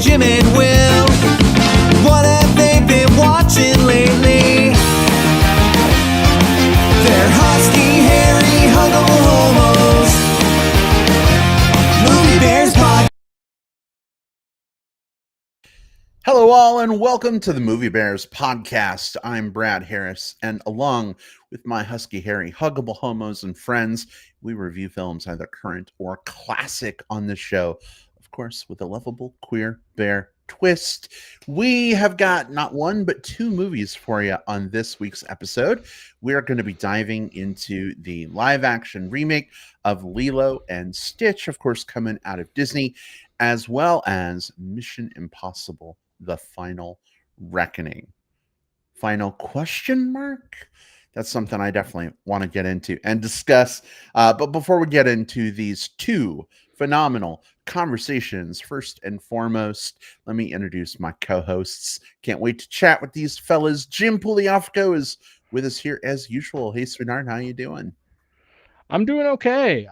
Jim and Will. What have they been watching lately? They're husky, hairy, huggable homos. Movie Bears Podcast. Hello, all, and welcome to the Movie Bears podcast. I'm Brad Harris, and along with my husky, hairy, huggable homos and friends, we review films either current or classic on the show. Of course, with a lovable queer bear twist. We have got not one, but two movies for you on this week's episode. We are going to be diving into the live-action remake of Lilo and Stitch, of course, coming out of Disney, as well as Mission Impossible: The Final Reckoning. Final question mark? That's something I definitely want to get into and discuss. But before we get into these two phenomenal conversations, first and foremost, let me introduce my co-hosts. Can't wait to chat with these fellas. Jim Pugliafco is with us here as usual. Hey, Svenard, how you doing? I'm doing okay.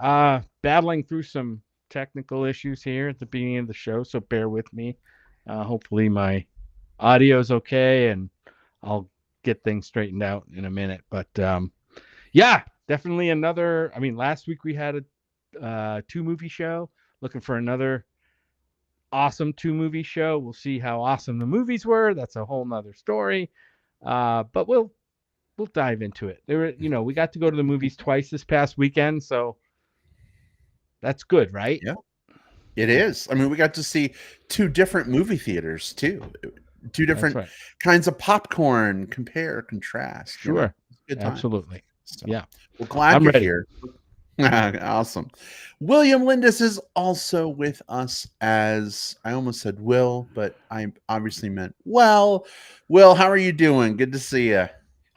Battling through some technical issues here at the beginning of the show, so bear with me. Hopefully my audio is okay, and I'll get things straightened out in a minute. But yeah, definitely another. I mean, last week we had a two-movie show. Looking for another awesome two-movie show. We'll see how awesome the movies were. That's a whole nother story. But we'll dive into it. We got to go to the movies twice this past weekend, so that's good, right? Yeah. It is. I mean, we got to see two different movie theaters too. Two different kinds of popcorn. Compare, contrast. Sure. Good time. Absolutely. So, yeah. Well, glad I'm you're ready. here. Awesome. William Lindis is also with us as I almost said Will, but I obviously meant well. Will, how are you doing? Good to see you.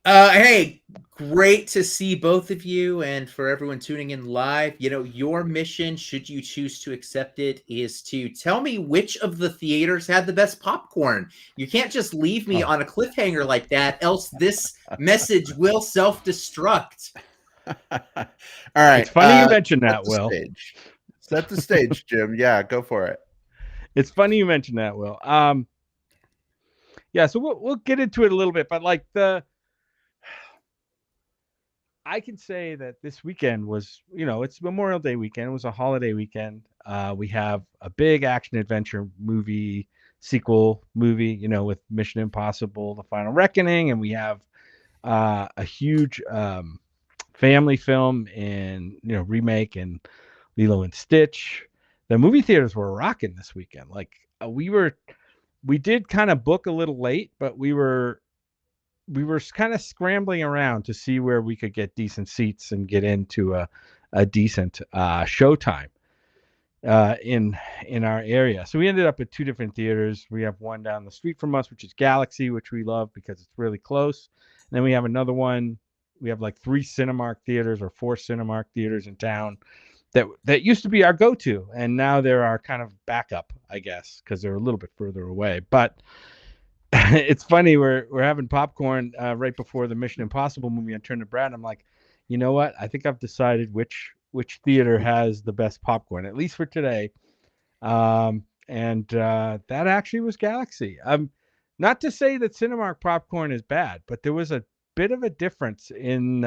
Hey, great to see both of you, and for everyone tuning in live. Your mission, should you choose to accept it, is to tell me which of the theaters had the best popcorn. You can't just leave me on a cliffhanger like that, else this message will self-destruct. All right. It's funny you mentioned that, Will. Set the stage, Jim. Yeah, go for it. It's funny you mentioned that, Will. Yeah, so we'll get into it a little bit, but like I can say that this weekend was, it's Memorial Day weekend. It was a holiday weekend. We have a big action adventure movie sequel movie, with Mission Impossible: The Final Reckoning, and we have a huge family film and remake and Lilo and Stitch. The movie theaters were rocking this weekend. Like we did kind of book a little late, but we were kind of scrambling around to see where we could get decent seats and get into a decent showtime in our area. So we ended up at two different theaters. We have one down the street from us, which is Galaxy, which we love because it's really close. And then we have another one. We have like 3 Cinemark theaters or 4 Cinemark theaters in town that used to be our go-to, and now they're our kind of backup, I guess, because they're a little bit further away. But it's funny, we're having popcorn right before the Mission Impossible movie. I turned to Brad and I'm like, you know what? I think I've decided which theater has the best popcorn, at least for today. And that actually was Galaxy. Not to say that Cinemark popcorn is bad, but there was a bit of a difference in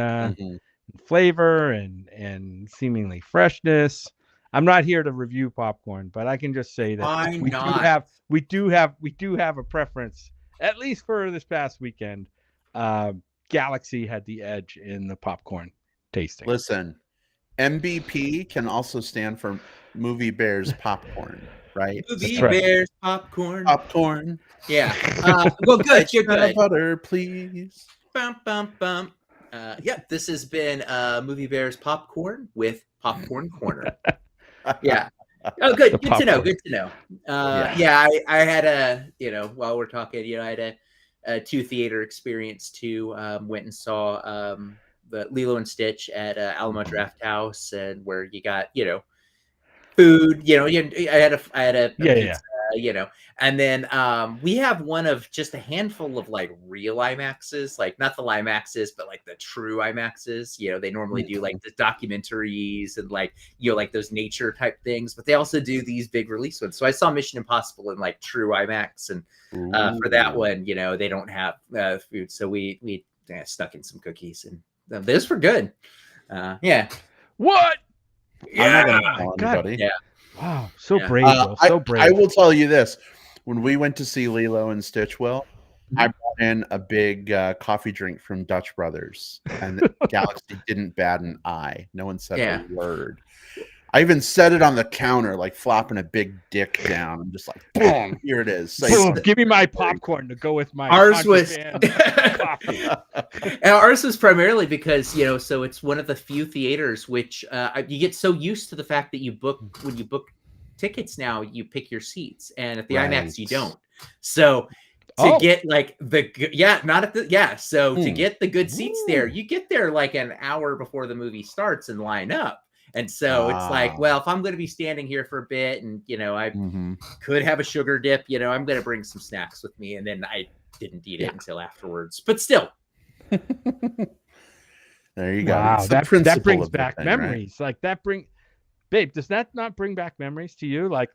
flavor and seemingly freshness. I'm not here to review popcorn, but I can just say that we do have a preference, at least for this past weekend. Galaxy had the edge in the popcorn tasting. Listen, MBP can also stand for Movie Bears Popcorn, right? Movie Bears Popcorn. Popcorn. Yeah. Well, good. You're good. Butter, please. Bum, bum, bum. This has been Movie Bears Popcorn with Popcorn Corner. Yeah. Oh, good. Good to know. Good to know. I had while we're talking, I had a 2 theater experience too. Went and saw the Lilo and Stitch at Alamo Draft House, and where you got food. I had a pizza. you know, and then we have one of just a handful of like real IMAXs, like not the IMAXs, but like the true IMAXs. You know, they normally do like the documentaries and like, you know, like those nature type things, but they also do these big release ones. So I saw Mission Impossible in like true IMAX, and for that one, you know, they don't have food, so we stuck in some cookies, and those were good. Yeah. What? I'm not Yeah. gonna tell God. anybody. Yeah. Wow. So Yeah. brave, Will. So brave. I will tell you this: when we went to see Lilo and Stitch, Will, I brought in a big coffee drink from Dutch Brothers, and Galaxy didn't bat an eye. No one said a word. I even set it on the counter, like flopping a big dick down. I'm just like, boom, here it is. Boom, give me my popcorn to go with my Ours was coffee. And ours was primarily because, you know, so it's one of the few theaters which you get so used to the fact that when you book tickets now, you pick your seats, and at the IMAX you don't. So to get like to get the good seats there, you get there like an hour before the movie starts and line up. And so it's like, well, if I'm going to be standing here for a bit, and, you know, I could have a sugar dip, you know, I'm going to bring some snacks with me. And then I didn't eat it until afterwards, but still. There you go. Wow, that brings back thing, memories. Right? Like babe, does that not bring back memories to you? Like,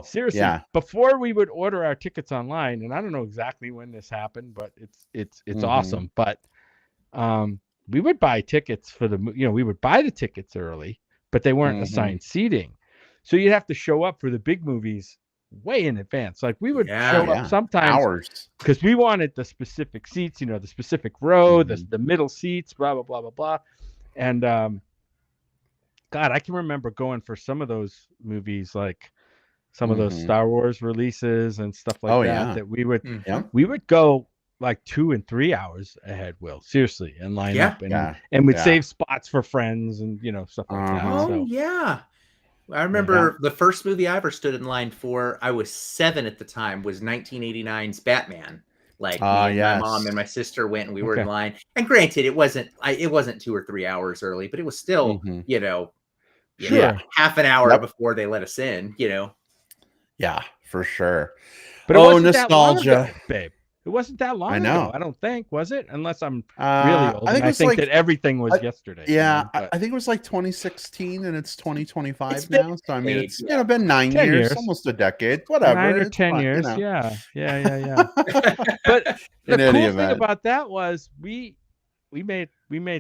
seriously, before we would order our tickets online, and I don't know exactly when this happened, but it's awesome. But we would buy tickets for we would buy the tickets early, but they weren't assigned seating. So you'd have to show up for the big movies way in advance. Like we would show up sometimes because we wanted the specific seats, you know, the specific row, the middle seats, blah, blah, blah, blah, blah. And God, I can remember going for some of those movies, like some of those Star Wars releases and stuff like that we would go like 2 and 3 hours ahead, Will, seriously, and line up and we'd save spots for friends and, you know, stuff like that. Oh, yeah. I remember the first movie I ever stood in line for, I was 7 at the time, was 1989's Batman. Like my mom and my sister went, and we were in line. And granted, it wasn't 2 or 3 hours early, but it was still, you know, half an hour before they let us in, you know. Yeah, for sure. But it wasn't nostalgia, that long ago, babe. It wasn't that long ago, I don't think, was it? Unless I'm really old. I think that everything was yesterday. Yeah, you know, I think it was like 2016, and it's 2025 now. So I mean, it's been 9 years, almost a decade, whatever. 9 or 10 years, you know. Yeah. But the cool thing about that was we made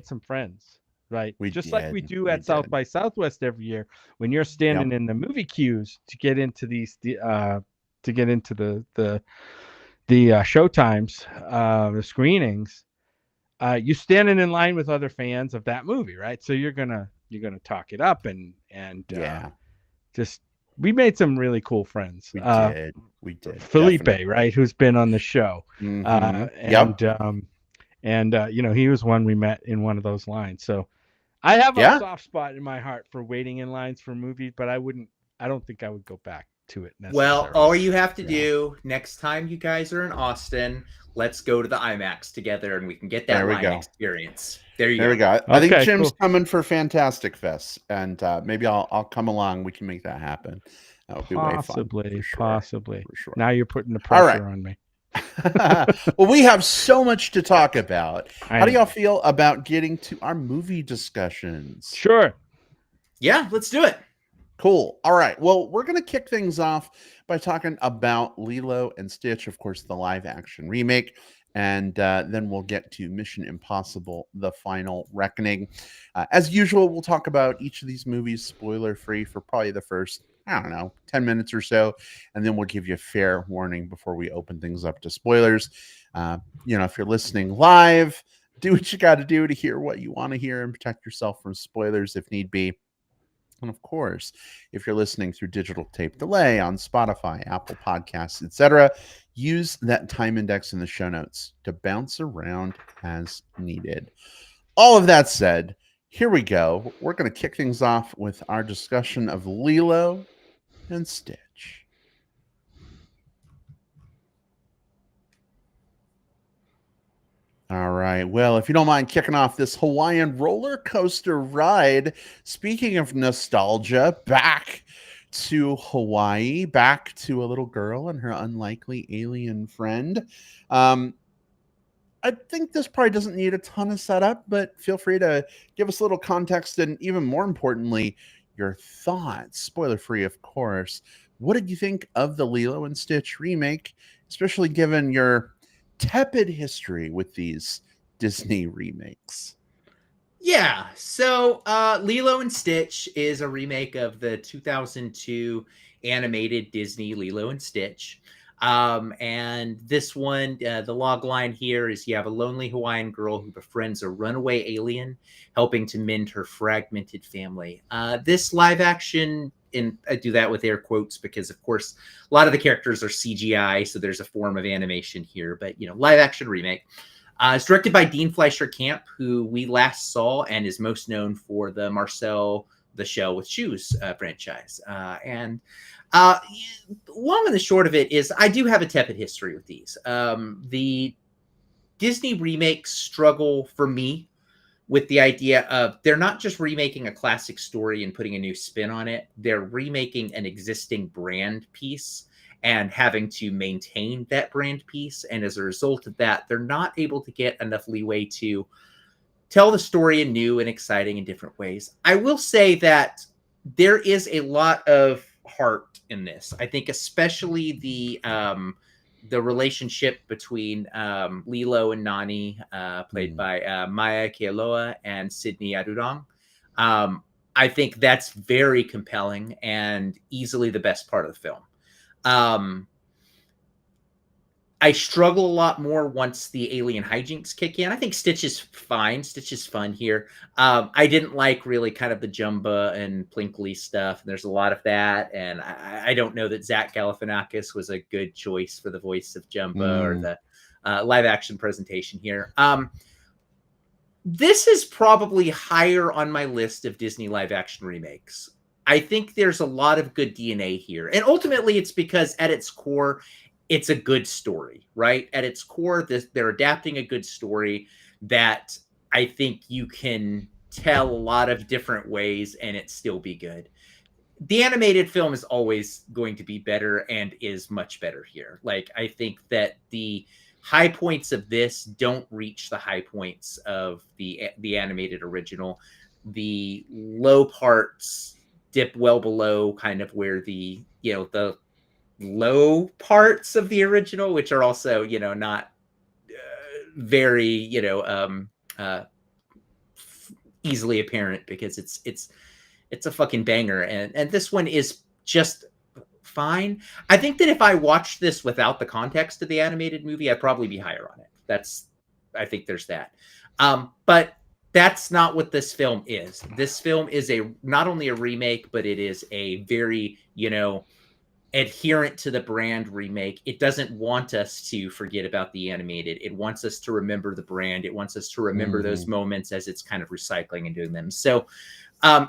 some friends, right? Just like we do at South by Southwest every year. When you're standing in the movie queues to get into these, the show times, the screenings, you standing in line with other fans of that movie, right? So you're gonna talk it up and just we made some really cool friends. We did. Felipe, definitely. Right, who's been on the show, and you know, he was one we met in one of those lines. So I have a soft spot in my heart for waiting in lines for movies, but I don't think I would go back to it necessarily. Well, all you have to do next time you guys are in Austin, let's go to the IMAX together, and we can get that line experience. There we go. I think Jim's coming for Fantastic Fest, and maybe I'll come along. We can make that happen. That would be way fun. Possibly. For sure. Now you're putting the pressure on me. Well, we have so much to talk about. How do y'all feel about getting to our movie discussions? Sure. Yeah, let's do it. Cool. All right. Well, we're going to kick things off by talking about Lilo and Stitch, of course, the live action remake. And then we'll get to Mission Impossible, The Final Reckoning. As usual, we'll talk about each of these movies spoiler free for probably the first, 10 minutes or so. And then we'll give you a fair warning before we open things up to spoilers. If you're listening live, do what you got to do to hear what you want to hear and protect yourself from spoilers if need be. And of course, if you're listening through digital tape delay on Spotify, Apple Podcasts, etc., use that time index in the show notes to bounce around as needed. All of that said, here we go. We're going to kick things off with our discussion of Lilo and Stitch. All right. Well, if you don't mind kicking off this Hawaiian roller coaster ride, speaking of nostalgia, back to Hawaii, back to a little girl and her unlikely alien friend. Um, I think this probably doesn't need a ton of setup, but feel free to give us a little context and, even more importantly, your thoughts. Spoiler free, of course. What did you think of the Lilo and Stitch remake, especially given your tepid history with these Disney remakes? Yeah, so Lilo and Stitch is a remake of the 2002 animated Disney Lilo and Stitch. And this one, the log line here is you have a lonely Hawaiian girl who befriends a runaway alien, helping to mend her fragmented family. This live action, and I do that with air quotes because, of course, a lot of the characters are CGI, so there's a form of animation here, but live action remake. It's directed by Dean Fleischer Camp, who we last saw and is most known for the Marcel the Shell with Shoes franchise. And long and the short of it is I do have a tepid history with these. The Disney remakes struggle for me with the idea of they're not just remaking a classic story and putting a new spin on it. They're remaking an existing brand piece and having to maintain that brand piece. And as a result of that, they're not able to get enough leeway to tell the story in new and exciting and different ways. I will say that there is a lot of heart in this. I think especially the relationship between Lilo and Nani, played by Maya Kealoha and Sydney Adudong. I think that's very compelling and easily the best part of the film. I struggle a lot more once the alien hijinks kick in. I think Stitch is fine. Stitch is fun here. I didn't like really kind of the Jumba and Plinkly stuff. There's a lot of that. And I don't know that Zach Galifianakis was a good choice for the voice of Jumba or the live action presentation here. This is probably higher on my list of Disney live action remakes. I think there's a lot of good DNA here. And ultimately, it's because at its core, it's a good story, right? At its core, they're adapting a good story that I think you can tell a lot of different ways and it still be good. The animated film is always going to be better and is much better here. Like, I think that the high points of this don't reach the high points of the animated original. The low parts dip well below kind of where the low parts of the original, which are also not very easily apparent because it's a fucking banger, and this one is just fine. I think that if I watched this without the context of the animated movie, I'd probably be higher on it. I think there's that, but that's not what this film is. This film is not only a remake, but it is a very, adherent to the brand remake. It doesn't want us to forget about the animated. It wants us to remember the brand. It wants us to remember those moments as it's kind of recycling and doing them. So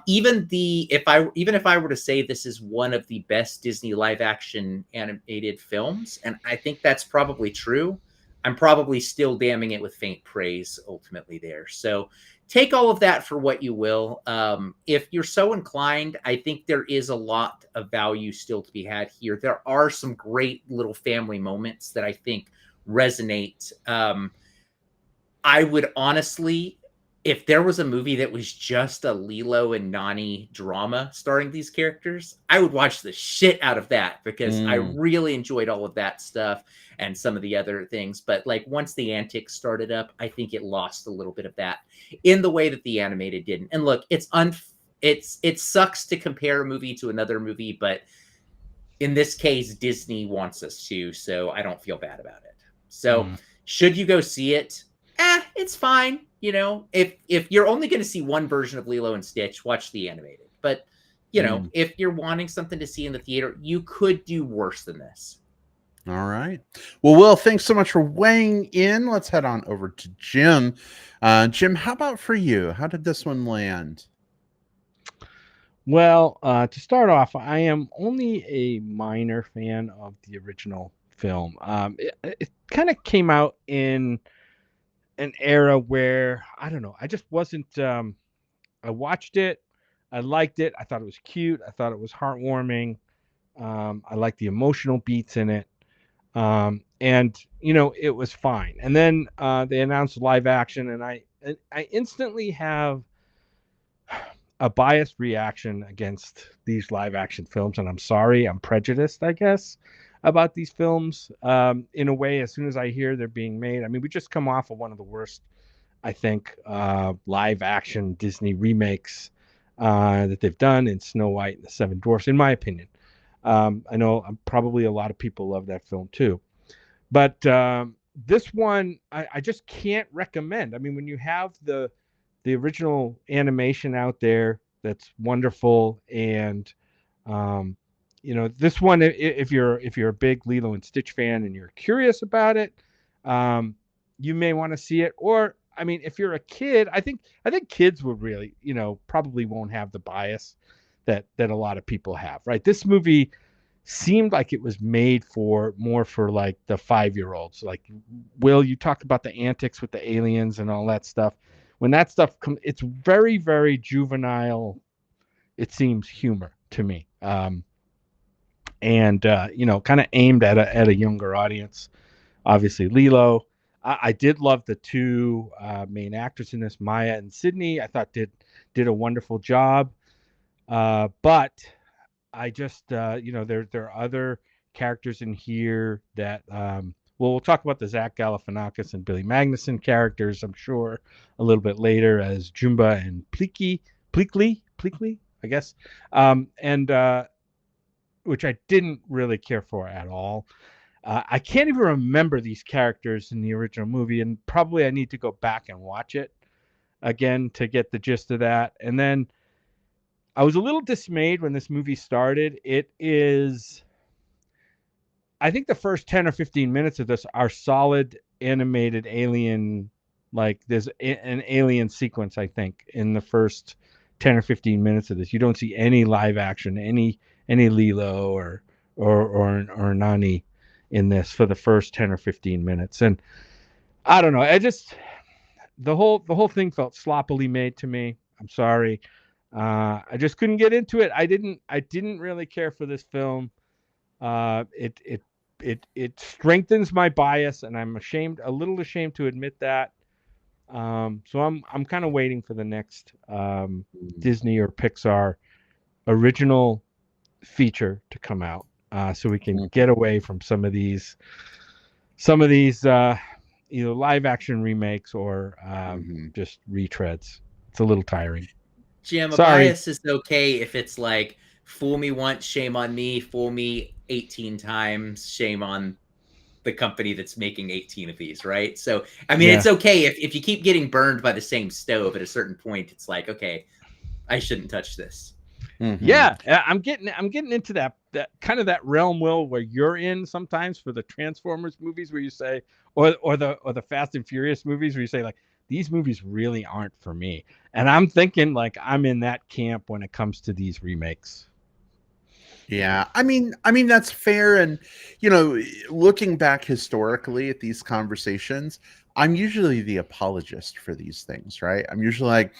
even if I were to say this is one of the best Disney live action animated films, and I think that's probably true, I'm probably still damning it with faint praise ultimately there. So take all of that for what you will. If you're so inclined, I think there is a lot of value still to be had here. There are some great little family moments that I think resonate. I would honestly, if there was a movie that was just a Lilo and Nani drama starring these characters, I would watch the shit out of that because I really enjoyed all of that stuff and some of the other things. But like once the antics started up, I think it lost a little bit of that in the way that the animated didn't. And look, it sucks to compare a movie to another movie, but in this case, Disney wants us to, so I don't feel bad about it. So should you go see it? It's fine. If you're only going to see one version of Lilo and Stitch, watch the animated. But, if you're wanting something to see in the theater, you could do worse than this. All right. Well, Will, thanks so much for weighing in. Let's head on over to Jim. Jim, how about for you? How did this one land? Well, to start off, I am only a minor fan of the original film. It kind of came out in an era where I don't know. I just wasn't. I watched it. I liked it. I thought it was cute. I thought it was heartwarming. I liked the emotional beats in it. And it was fine. And then they announced live action, and I instantly have a biased reaction against these live action films, and I'm sorry, I'm prejudiced, I guess, about these films. In a way, as soon as I hear they're being made, I mean, we just come off of one of the worst, I think, live action Disney remakes that they've done in Snow White and the Seven Dwarfs, in my opinion. I know probably a lot of people love that film too, but this one I just can't recommend. I mean, when you have the original animation out there, that's wonderful, and this one, if you're a big Lilo and Stitch fan and you're curious about it, you may want to see it. Or I mean, if you're a kid, I think kids would really, probably won't have the bias that a lot of people have, right? This movie seemed like it was made more for like the 5-year-olds. Like, Will, you talked about the antics with the aliens and all that stuff. When that stuff comes, it's very, very juvenile, it seems, humor to me. And kind of aimed at a younger audience. Obviously, Lilo. I did love the two main actors in this, Maya and Sydney. I thought did a wonderful job. But I just, there are other characters in here that, we'll talk about the Zach Galifianakis and Billy Magnuson characters, I'm sure, a little bit later, as Jumba and Pleakley, I guess, and which I didn't really care for at all. I can't even remember these characters in the original movie, and probably I need to go back and watch it again to get the gist of that. And then I was a little dismayed when this movie started. It is, I think the first 10 or 15 minutes of this are solid animated alien, like there's an alien sequence, I think, in the first 10 or 15 minutes of this. You don't see any live action, any Lilo or Nani in this for the first 10 or 15 minutes. And I don't know. The whole thing felt sloppily made to me. I'm sorry. I just couldn't get into it. I didn't really care for this film. It strengthens my bias, and I'm a little ashamed to admit that. So I'm kind of waiting for the next Disney or Pixar original feature to come out, so we can get away from some of these either live action remakes or just retreads. It's a little tiring. Jim, a Sorry. bias is okay if it's like, fool me once, shame on me, fool me 18 times, shame on the company that's making 18 of these, right? So, I mean, It's okay if you keep getting burned by the same stove. At a certain point, it's like, okay, I shouldn't touch this. Mm-hmm. Yeah, I'm getting into that kind of that realm, Will, where you're in sometimes for the Transformers movies, where you say, or the Fast and Furious movies, where you say, like, these movies really aren't for me. And I'm thinking, like, I'm in that camp when it comes to these remakes. Yeah, I mean that's fair. And looking back historically at these conversations, I'm usually the apologist for these things, right? I'm usually like,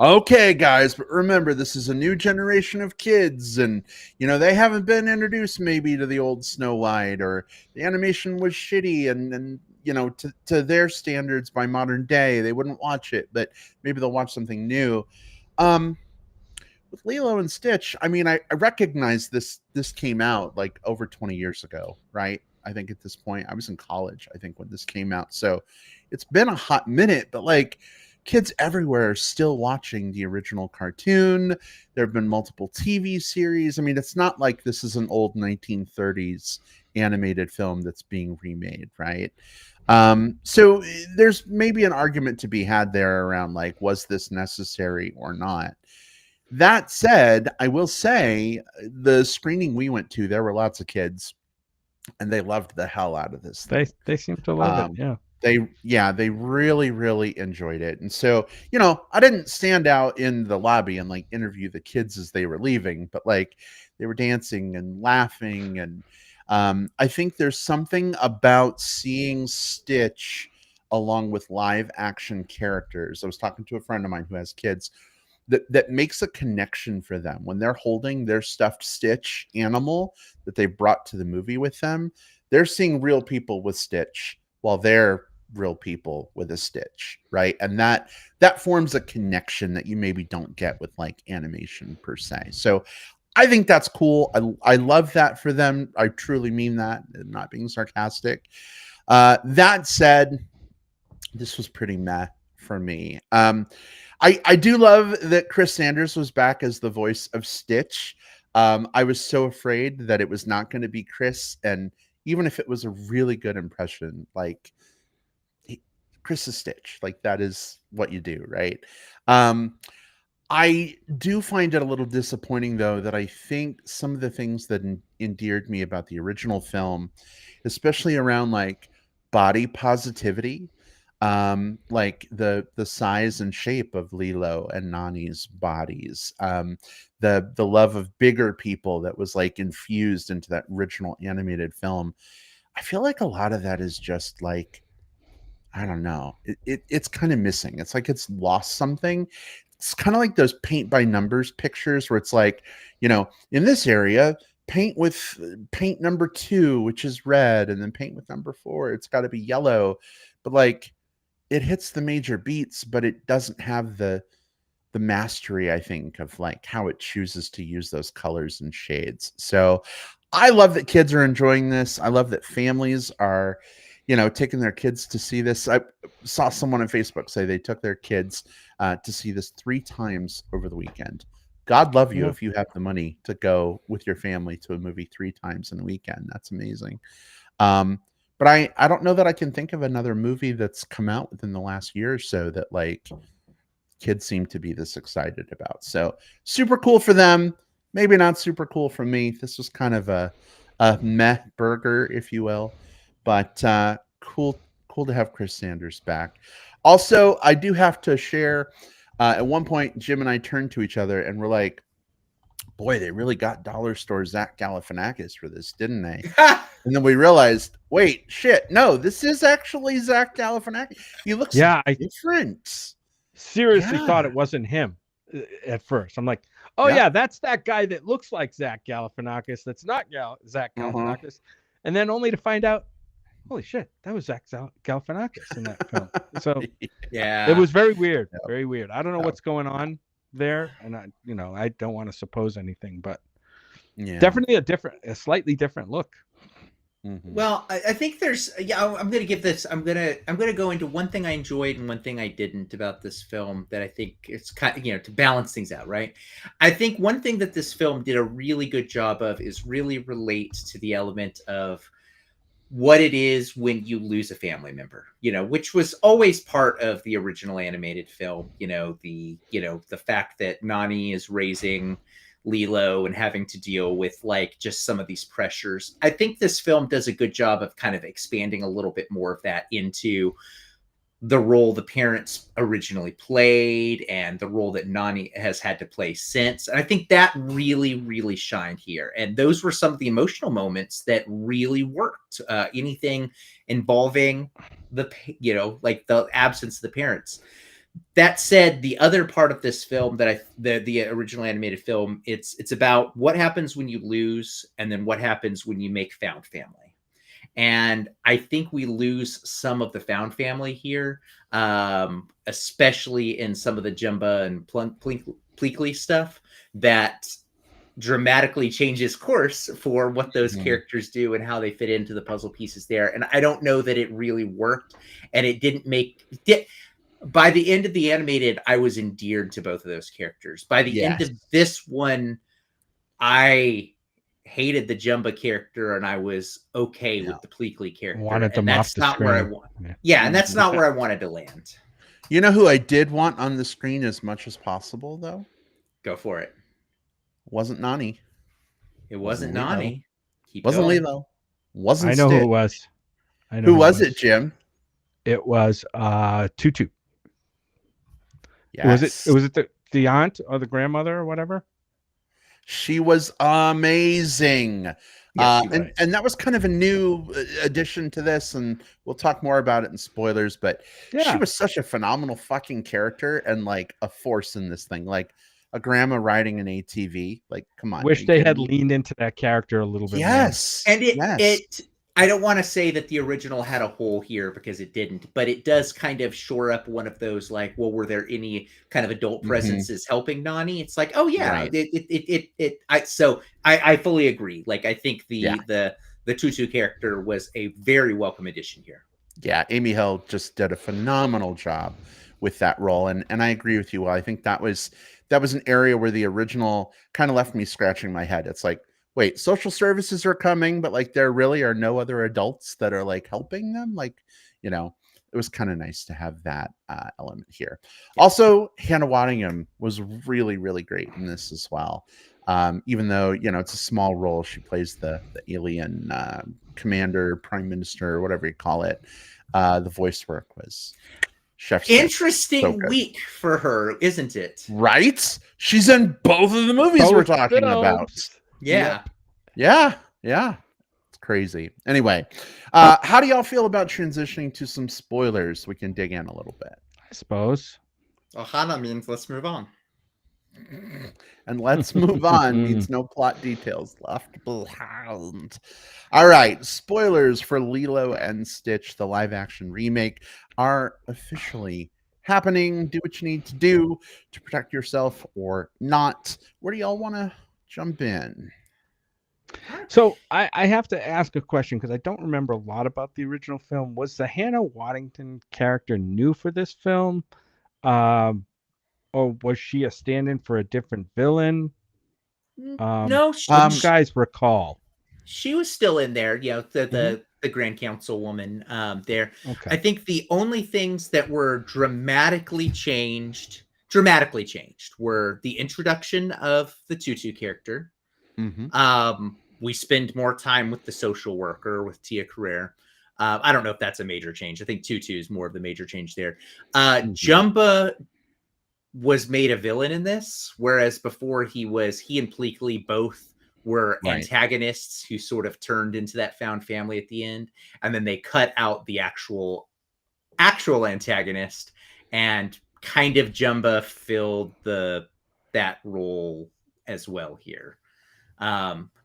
okay, guys, but remember, this is a new generation of kids, and they haven't been introduced maybe to the old Snow White, or the animation was shitty, and to their standards by modern day, they wouldn't watch it, but maybe they'll watch something new. With Lilo and Stitch, I mean, I recognize this came out like over 20 years ago, right? I think at this point, I was in college, I think, when this came out. So it's been a hot minute, but like, kids everywhere are still watching the original cartoon. There have been multiple TV series. I mean, it's not like this is an old 1930s animated film that's being remade, right? So there's maybe an argument to be had there around, like, was this necessary or not? That said, I will say the screening we went to, there were lots of kids, and they loved the hell out of this thing. They seem to love it. Yeah. They really, really enjoyed it. And so, I didn't stand out in the lobby and like interview the kids as they were leaving, but like, they were dancing and laughing. And I think there's something about seeing Stitch along with live action characters. I was talking to a friend of mine who has kids, that makes a connection for them when they're holding their stuffed Stitch animal that they brought to the movie with them. They're seeing real people with Stitch while they're real people with a Stitch, right? And that forms a connection that you maybe don't get with like animation per se. So I think that's cool. I love that for them. I truly mean that, not being sarcastic. That said, this was pretty meh for me. I do love that Chris Sanders was back as the voice of Stitch. I was so afraid that it was not going to be Chris, and even if it was a really good impression, like Chris is Stitch, like that is what you do, right? I do find it a little disappointing, though, that I think some of the things that endeared me about the original film, especially around like body positivity, like the size and shape of Lilo and Nani's bodies, the love of bigger people that was like infused into that original animated film. I feel like a lot of that is just like, I don't know. It's kind of missing. It's like it's lost something. It's kind of like those paint by numbers pictures where it's like, in this area, paint with paint number 2, which is red, and then paint with number 4, it's got to be yellow. But like it hits the major beats, but it doesn't have the mastery, I think, of like how it chooses to use those colors and shades. So I love that kids are enjoying this. I love that families are, taking their kids to see this. I saw someone on Facebook say they took their kids to see this 3 times over the weekend. God love you if you have the money to go with your family to a movie 3 times in a weekend. That's amazing. But I don't know that I can think of another movie that's come out within the last year or so that like kids seem to be this excited about. So super cool for them. Maybe not super cool for me. This was kind of a meh burger, if you will. But cool to have Chris Sanders back. Also, I do have to share, at one point, Jim and I turned to each other and we're like, boy, they really got dollar store Zach Galifianakis for this, didn't they? And then we realized, wait, shit, no, this is actually Zach Galifianakis. He looks different. Seriously thought it wasn't him at first. I'm like, that's that guy that looks like Zach Galifianakis. That's not Zach Galifianakis. And then only to find out, holy shit, that was Zach Galifianakis in that film. So yeah, it was very weird. Very weird. I don't know what's going on there, and I don't want to suppose anything, but definitely a slightly different look. Mm-hmm. Well, I think there's I'm gonna give this. I'm gonna go into one thing I enjoyed and one thing I didn't about this film that I think it's kind of, to balance things out, right? I think one thing that this film did a really good job of is really relate to the element of what it is when you lose a family member, which was always part of the original animated film. The fact that Nani is raising Lilo and having to deal with like just some of these pressures. I think this film does a good job of kind of expanding a little bit more of that into the role the parents originally played and the role that Nani has had to play since. And I think that really, really shined here. And those were some of the emotional moments that really worked. Anything involving like the absence of the parents. That said, the other part of this film that the original animated film, it's about what happens when you lose and then what happens when you make found family. And I think we lose some of the found family here, especially in some of the Jumba and Pleakley stuff that dramatically changes course for what those characters do and how they fit into the puzzle pieces there. And I don't know that it really worked, and it didn't by the end of the animated, I was endeared to both of those characters. By the end of this one, I hated the Jumba character and I was okay with the Pleakley character. Wanted them and that's off the not screen. where I want. Yeah, and that's not where I wanted to land. You know who I did want on the screen as much as possible, though? Go for it. Wasn't Nani. It wasn't Nani. Wasn't Lilo. Wasn't I know Stitch. who it was. Who was it, Jim? It was Tutu. Yes. Was it the aunt or the grandmother or whatever? She was amazing. Yes, she and was. and that was kind of a new addition to this, and we'll talk more about it in spoilers, but she Yeah. was such a phenomenal fucking character and like a force in this thing, like a grandma riding an ATV. Like, come on, are Wish you they kidding had me? leaned into that character a little bit more. Yes, And yes, it I don't want to say that the original had a hole here because it didn't, but it does kind of shore up one of those like, well, were there any kind of adult hmm presences helping Nani? It's like, oh yeah, right, I fully agree. Like I think yeah. the Tutu character was a very welcome addition here. Yeah, Amy Hill just did a phenomenal job with that role, and I agree with you. Well, I think that was an area where the original kind of left me scratching my head. It's like, wait, social services are coming, but like there really are no other adults that are like helping them. Like, you know, it was kind of nice to have that element here. Also, Hannah Waddingham was really, really great in this as well. Even though it's a small role, she plays the alien commander, prime minister, whatever you call it. The voice work was chef's kiss. So Interesting good. week for her, isn't it? Right? She's in both of the movies we're Both talking about. films. Yeah. Yeah, yeah. It's crazy. Anyway, how do y'all feel about transitioning to some spoilers? We can dig in a little bit. I suppose. Ohana means let's move on. And let's move on. Means no plot details left behind. All right. Spoilers for Lilo and Stitch, the live action remake, are officially happening. Do what you need to do to protect yourself or not. Where do y'all want to jump in? So I have to ask a question because I don't remember a lot about the original film. Was the Hannah Waddingham character new for this film? Or was she a stand-in for a different villain? No, What do you guys recall? she was still in there, the Mhm. the grand councilwoman there. Okay. I think the only things that were dramatically changed were the introduction of the Tutu character. Mm-hmm. We spend more time with the social worker, with Tia Carrere. I don't know if that's a major change. I think Tutu is more of the major change there. Jumba was made a villain in this, whereas before he and Pleakley both were Right. antagonists who sort of turned into that found family at the end, and then they cut out the actual antagonist, and kind of Jumba filled that role as well here,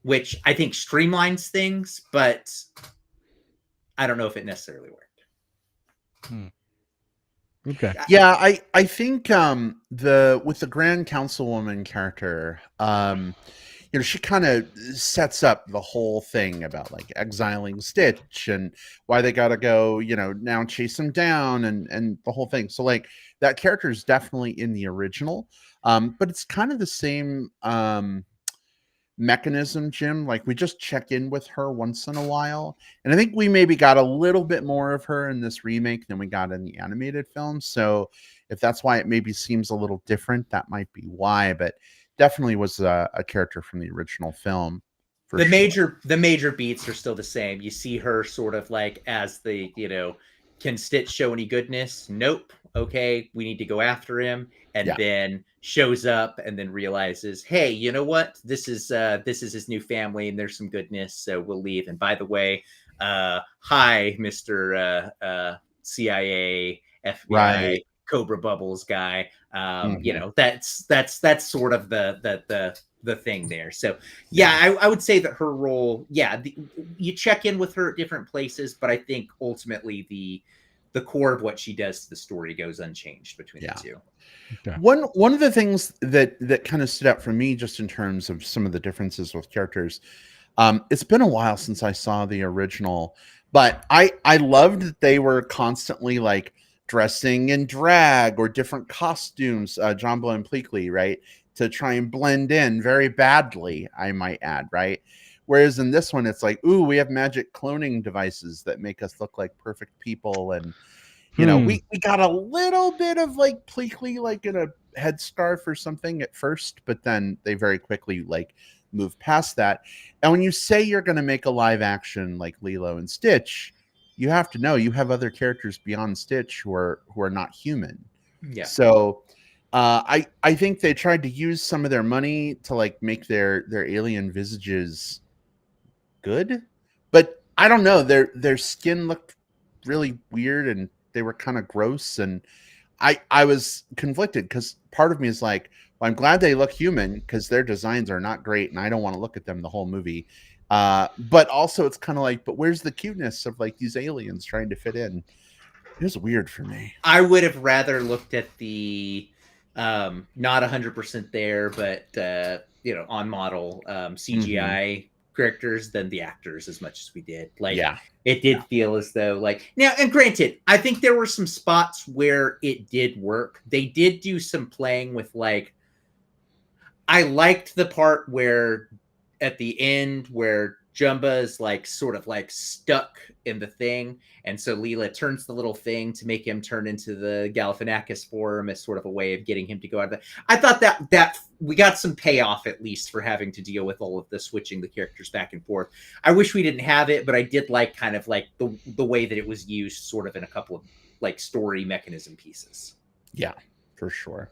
which I think streamlines things, but I don't know if it necessarily worked. Okay. Yeah, I think with the grand councilwoman character, she kind of sets up the whole thing about like exiling Stitch and why they got to go, now chase him down and the whole thing. So like that character is definitely in the original, but it's kind of the same mechanism, Jim. Like we just check in with her once in a while, and I think we maybe got a little bit more of her in this remake than we got in the animated film. So if that's why it maybe seems a little different, that might be why. But definitely was a character from the original film. The major beats are still the same. You see her sort of like as the can Stitch show any goodness? Nope. Okay, we need to go after him, and then shows up and then realizes, hey, you know what? This is his new family, and there's some goodness, so we'll leave. And by the way, hi, Mr. CIA, FBI, Right. Cobra Bubbles guy. That's sort of the thing there. So I would say that her role, you check in with her at different places, but I think ultimately the core of what she does to the story goes unchanged between the two. Okay. One of the things that kind of stood out for me, just in terms of some of the differences with characters, it's been a while since I saw the original, but I loved that they were constantly like dressing in drag or different costumes, Jumbo and Pleakley, right, to try and blend in very badly, I might add, right? Whereas in this one, it's like, ooh, we have magic cloning devices that make us look like perfect people. And, we got a little bit of like Pleakley, like in a headscarf or something at first, but then they very quickly like move past that. And when you say you're going to make a live action like Lilo and Stitch, you have to know you have other characters beyond Stitch who are not human. Yeah. So I think they tried to use some of their money to like make their alien visages good, but I don't know. Their skin looked really weird, and they were kind of gross, and I was conflicted because part of me is like, well, I'm glad they look human because their designs are not great, and I don't want to look at them the whole movie. But also, it's kind of like, but where's the cuteness of like these aliens trying to fit in? It was weird for me. I would have rather looked at the not 100% there, but on model CGI characters than the actors as much as we did. Like, Yeah. it did feel as though like now, and granted, I think there were some spots where it did work. They did do some playing with like, I liked the part where at the end where Jumba is like sort of like stuck in the thing, and so Leela turns the little thing to make him turn into the Galifianakis form as sort of a way of getting him to go out of that. I thought that we got some payoff at least for having to deal with all of the switching the characters back and forth. I wish we didn't have it, but I did like kind of like the way that it was used sort of in a couple of like story mechanism pieces. Yeah, for sure.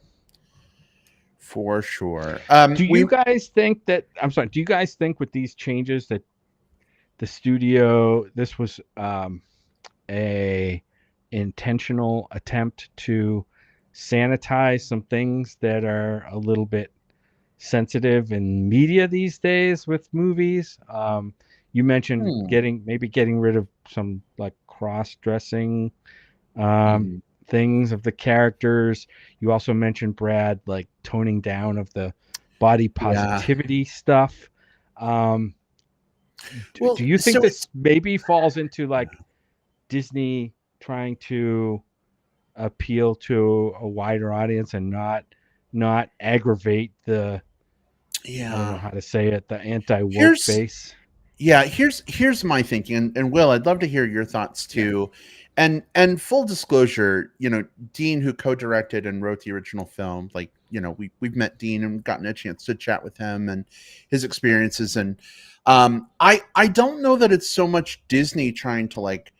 For sure. Do you guys think that, I'm sorry, do you guys think with these changes that the studio, this was a intentional attempt to sanitize some things that are a little bit sensitive in media these days with movies? You mentioned getting rid of some like cross-dressing things of the characters. You also mentioned, Brad, like toning down of the body positivity stuff. Do you think this maybe falls into like Disney trying to appeal to a wider audience and not aggravate the I don't know how to say it, the anti-woke base? Yeah, here's my thinking, and Will, I'd love to hear your thoughts too. And full disclosure, Dean, who co-directed and wrote the original film, like, we've met Dean and gotten a chance to chat with him and his experiences. And I don't know that it's so much Disney trying to like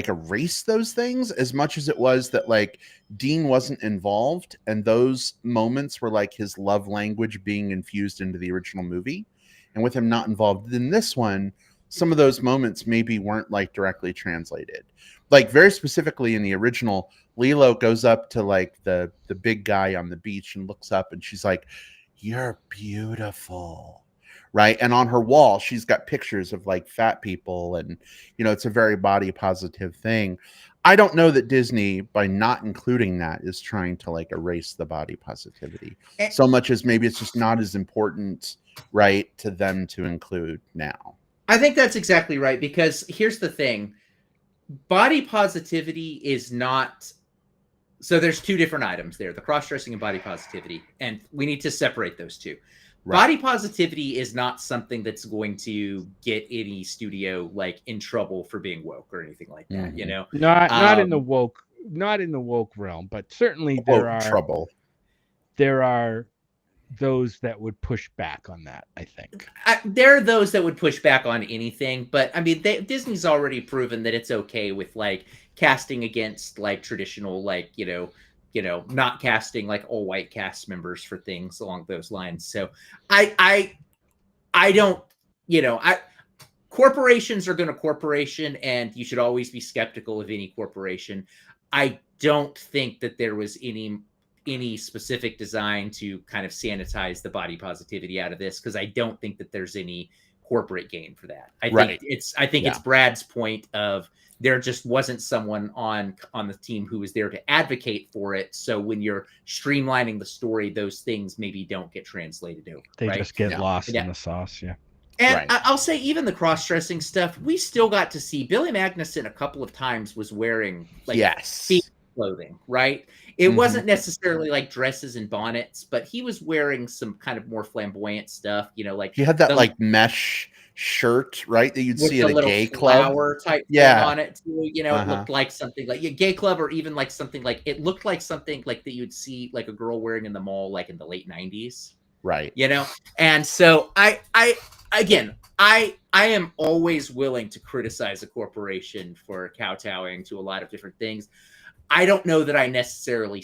erase those things as much as it was that like Dean wasn't involved, and those moments were like his love language being infused into the original movie. And with him not involved in this one, some of those moments maybe weren't like directly translated. Like very specifically in the original, Lilo goes up to like the big guy on the beach and looks up, and she's like, "You're beautiful." Right. And on her wall, she's got pictures of like fat people, and it's a very body positive thing. I don't know that Disney, by not including that, is trying to like erase the body positivity so much as maybe it's just not as important, right, to them to include now. I think that's exactly right, because here's the thing. Body positivity is not... So there's two different items there, the cross-dressing and body positivity, and we need to separate those two. Right. Body positivity is not something that's going to get any studio like in trouble for being woke or anything like that, Not in the woke realm, but certainly there are those that would push back on that, I think. There are those that would push back on anything, but I mean, Disney's already proven that it's okay with like casting against like traditional, like, not casting like all white cast members for things along those lines. So I don't, corporations are going to corporation, and you should always be skeptical of any corporation. I don't think that there was any specific design to kind of sanitize the body positivity out of this, because I don't think that there's any corporate gain for that. I think it's Brad's point of there just wasn't someone on the team who was there to advocate for it. So when you're streamlining the story, those things maybe don't get translated over. They just get lost in the sauce. Yeah. And I'll say even the cross-dressing stuff, we still got to see Billy Magnuson a couple of times was wearing like clothing, right? It wasn't necessarily like dresses and bonnets, but he was wearing some kind of more flamboyant stuff, like he had that like mesh shirt, right, that you'd see at a gay club type thing on it too. It looked like something like a gay club, or even like something like, it looked like something like that you'd see like a girl wearing in the mall like in the late 90s, right? And so I am always willing to criticize a corporation for kowtowing to a lot of different things. I don't know that I necessarily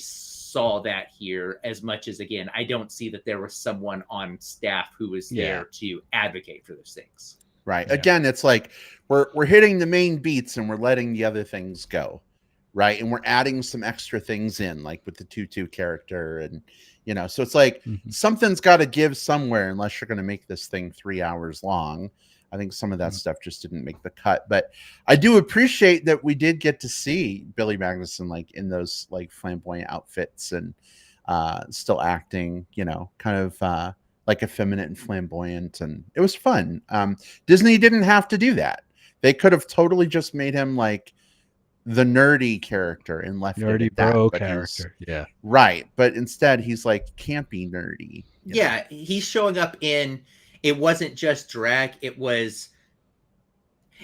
saw that here as much as, again, I don't see that there was someone on staff who was there to advocate for those things. Right. Yeah. Again, it's like we're hitting the main beats and we're letting the other things go. Right. And we're adding some extra things in, like with the Tutu character. And, you know, so it's like something's got to give somewhere unless you're going to make this thing 3 hours long. I think some of that stuff just didn't make the cut. But I do appreciate that we did get to see Billy Magnuson like in those like flamboyant outfits and still acting, you know, kind of like effeminate and flamboyant, and it was fun. Disney didn't have to do that. They could have totally just made him like the nerdy character and left nerdy it at bro that, character. Yeah, right. But instead, he's like campy nerdy. Yeah, he's showing up in. It wasn't just drag. It was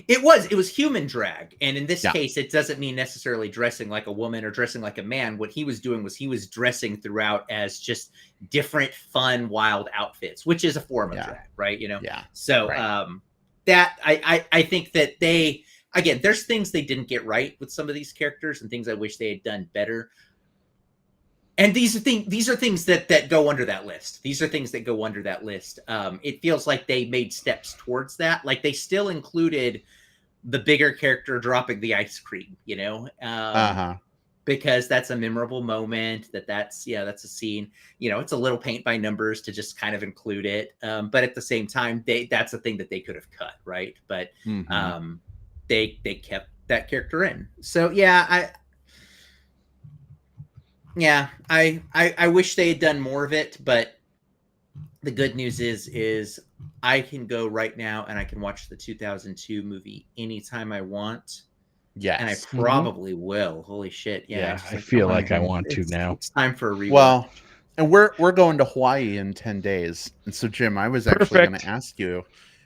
human drag. And in this case, it doesn't mean necessarily dressing like a woman or dressing like a man. What he was doing was he was dressing throughout as just different, fun, wild outfits, which is a form of drag, right? You know? Yeah. So that I think that they, again, there's things they didn't get right with some of these characters and things I wish they had done better. And these are things that go under that list. These are things that go under that list. It feels like they made steps towards that. Like they still included the bigger character dropping the ice cream, you know, because that's a memorable moment. That's a scene. You know, it's a little paint by numbers to just kind of include it. But at the same time, that's a thing that they could have cut, right? But they kept that character in. So I wish they had done more of it, but the good news is I can go right now and I can watch the 2002 movie anytime I want. Yes. And I probably will. Holy shit. Yeah. I feel like I want to now. It's time for a rewatch. Well, and we're going to Hawaii in 10 days. And so, Jim, I was actually going to ask you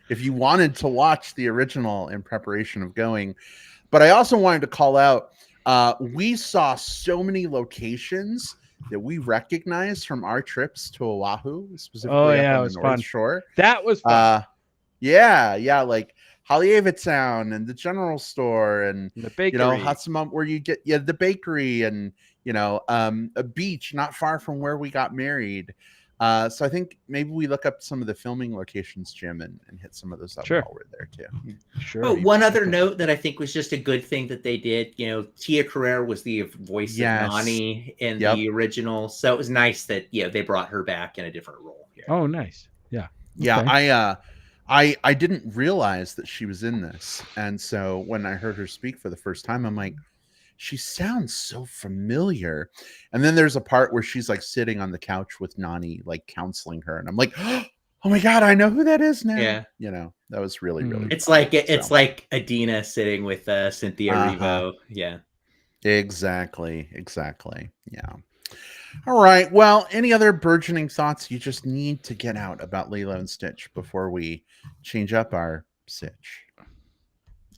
if you wanted to watch the original in preparation of going. But I also wanted to call out, we saw so many locations that we recognized from our trips to Oahu, specifically up on the North Shore. That was fun. Like Haleiwa Town and the general store and the bakery. You know, Hatsuma, where you get the bakery and you know, a beach not far from where we got married. So I think maybe we look up some of the filming locations, Jim, and hit some of those up while we're there too. Sure. Oh, one other note that I think was just a good thing that they did, you know, Tia Carrere was the voice of Nani in the original. So it was nice that, they brought her back in a different role here. Oh, nice. Yeah. Yeah. I didn't realize that she was in this. And so when I heard her speak for the first time, I'm like, she sounds so familiar. And then there's a part where she's like sitting on the couch with Nani, like counseling her. And I'm like, oh my God, I know who that is now. Yeah. You know, that was really, really It's fun. It's like Adina sitting with Cynthia Erivo. Yeah. Exactly. Yeah. All right. Well, any other burgeoning thoughts you just need to get out about Lilo and Stitch before we change up our sitch?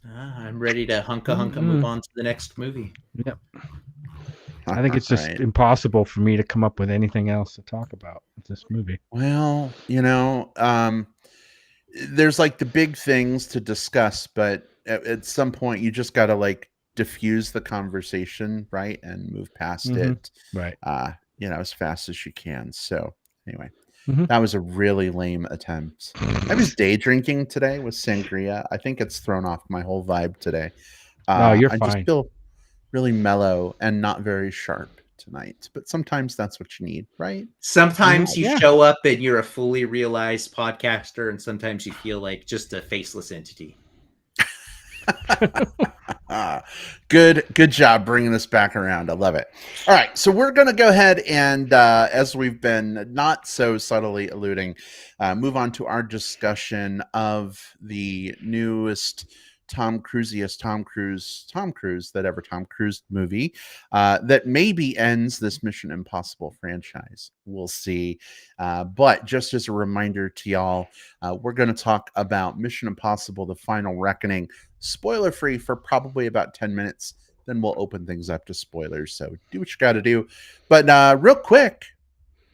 I'm ready to hunka move on to the next movie. Yep. I think it's just impossible for me to come up with anything else to talk about with this movie. Well, you know, there's like the big things to discuss, but at some point you just got to like diffuse the conversation, right? And move past it. Right. You know, as fast as you can. So anyway. That was a really lame attempt. I was day drinking today with sangria. I think it's thrown off my whole vibe today. You're fine. I just feel really mellow and not very sharp tonight. But sometimes that's what you need, right? Sometimes you show up and you're a fully realized podcaster, and sometimes you feel like just a faceless entity. Good job bringing us back around. I love it. All right, so we're going to go ahead and as we've been not so subtly alluding, move on to our discussion of the newest Tom Cruise that ever Tom Cruise movie that maybe ends this Mission Impossible franchise. We'll see. But just as a reminder to y'all, we're going to talk about Mission Impossible: The Final Reckoning, spoiler free for probably about 10 minutes. Then we'll open things up to spoilers. So do what you got to do. But real quick,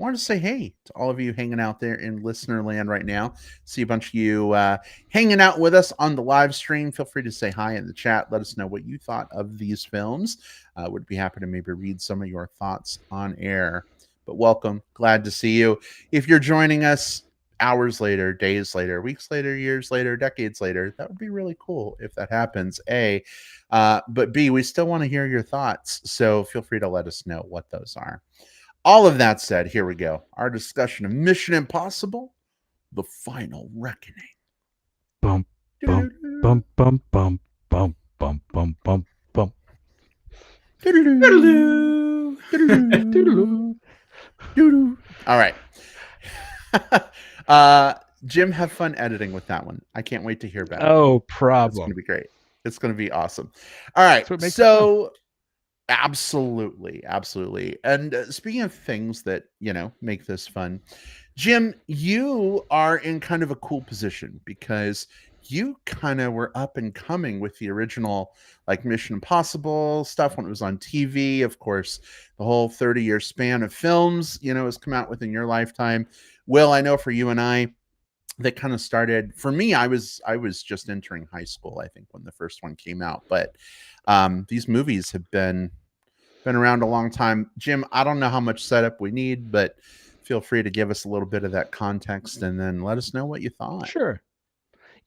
wanted to say hey to all of you hanging out there in listener land right now. See a bunch of you hanging out with us on the live stream. Feel free to say hi in the chat. Let us know what you thought of these films. Would be happy to maybe read some of your thoughts on air. But welcome. Glad to see you. If you're joining us hours later, days later, weeks later, years later, decades later, that would be really cool if that happens. A, but B, we still want to hear your thoughts. So feel free to let us know what those are. All of that said, here we go. Our discussion of Mission Impossible, The Final Reckoning. Bum, bum, bum, bum, bum, bum, bum, bum, bum, bum. All right. Jim, have fun editing with that one. I can't wait to hear back. Oh, It's problem. going to be great. It's going to be awesome. All right. That's what makes it So absolutely. And speaking of things that, make this fun, Jim, you are in kind of a cool position because you kind of were up and coming with the original like Mission Impossible stuff when it was on TV. Of course, the whole 30-year span of films, has come out within your lifetime. Will, I know for you and I, that kind of started for me. I was just entering high school, I think, when the first one came out. But these movies have been around a long time. Jim, I don't know how much setup we need, but feel free to give us a little bit of that context and then let us know what you thought. Sure.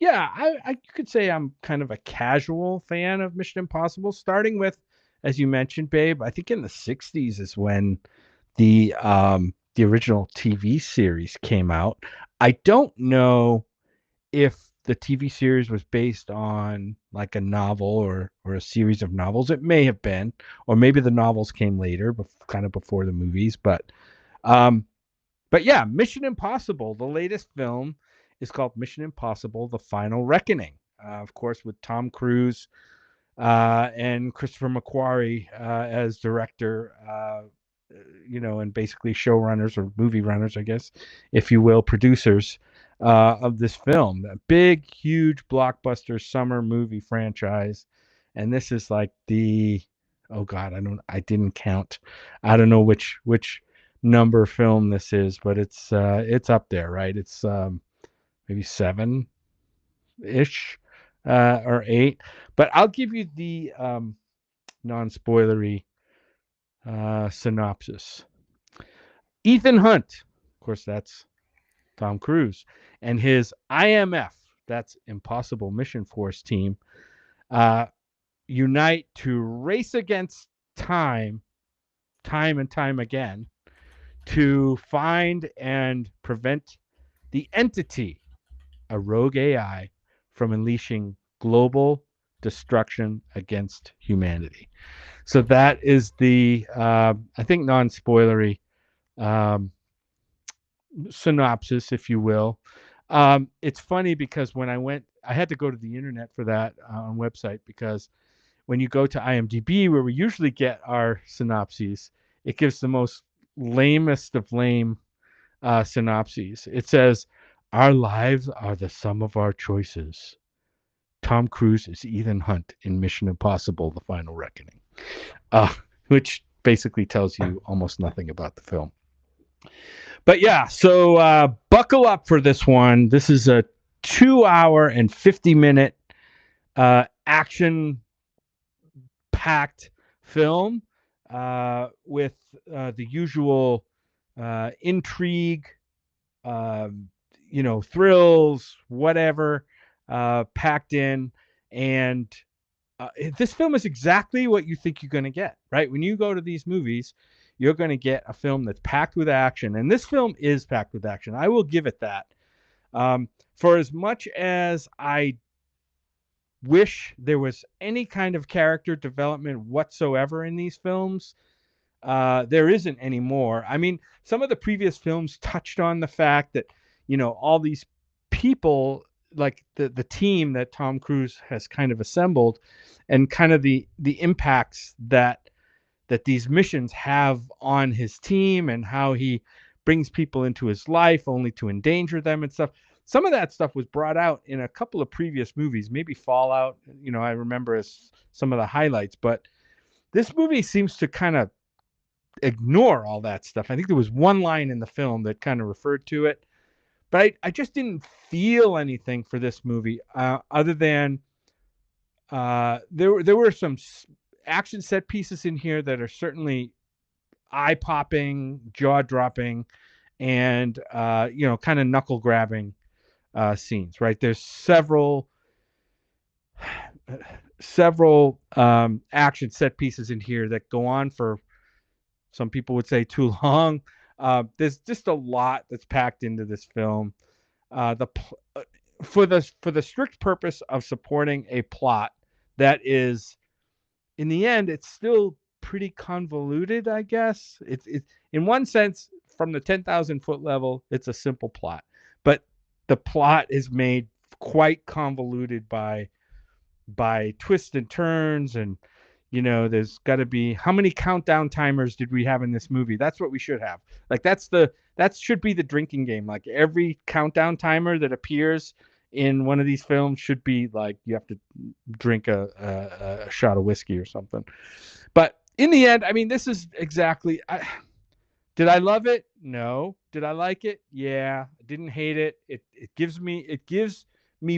Yeah, I could say I'm kind of a casual fan of Mission Impossible, starting with, as you mentioned, Babe, I think in the 60s is when the original TV series came out. I don't know if the TV series was based on like a novel or a series of novels. It may have been, or maybe the novels came later, kind of before the movies. But yeah, Mission Impossible, the latest film, is called Mission Impossible: The Final Reckoning. Of course, with Tom Cruise and Christopher McQuarrie as director, and basically showrunners or movie runners, I guess, if you will, producers of this film. A big, huge blockbuster summer movie franchise, and this is like I didn't count. I don't know which number film this is, but it's up there, right? It's maybe 7-ish or 8. But I'll give you the non-spoilery synopsis. Ethan Hunt, of course, that's Tom Cruise, and his IMF, that's Impossible Mission Force team, unite to race against time and time again, to find and prevent the entity, a rogue AI, from unleashing global destruction against humanity. So that is the, I think, non-spoilery synopsis, if you will. It's funny because when I had to go to the internet for that on website, because when you go to IMDb, where we usually get our synopses, it gives the most lamest of lame synopses. It says, "Our lives are the sum of our choices. Tom Cruise is Ethan Hunt in Mission Impossible: The Final Reckoning," which basically tells you almost nothing about the film. But yeah, so buckle up for this one. This is a 2-hour and 50-minute action-packed film with the usual intrigue, thrills, whatever, packed in. And this film is exactly what you think you're going to get, right? When you go to these movies, you're going to get a film that's packed with action. And this film is packed with action. I will give it that. For as much as I wish there was any kind of character development whatsoever in these films, there isn't anymore. I mean, some of the previous films touched on the fact that, all these people, like the team that Tom Cruise has kind of assembled, and kind of the impacts that these missions have on his team, and how he brings people into his life only to endanger them and stuff. Some of that stuff was brought out in a couple of previous movies, maybe Fallout, I remember as some of the highlights. But this movie seems to kind of ignore all that stuff. I think there was one line in the film that kind of referred to it, but I just didn't feel anything for this movie other than there were some action set pieces in here that are certainly eye popping, jaw dropping, and kind of knuckle grabbing scenes. Right, there's several action set pieces in here that go on for, some people would say, too long. There's just a lot that's packed into this film. For the strict purpose of supporting a plot that is, in the end, it's still pretty convoluted, I guess. It's in one sense, from the 10,000-foot level, it's a simple plot, but the plot is made quite convoluted by twists and turns, and there's got to be, how many countdown timers did we have in this movie? That's what we should have. Like that should be the drinking game. Like every countdown timer that appears in one of these films should be like you have to drink a shot of whiskey or something. But in the end, I mean, this is exactly. Did I love it? No. Did I like it? Yeah. I didn't hate it. It gives me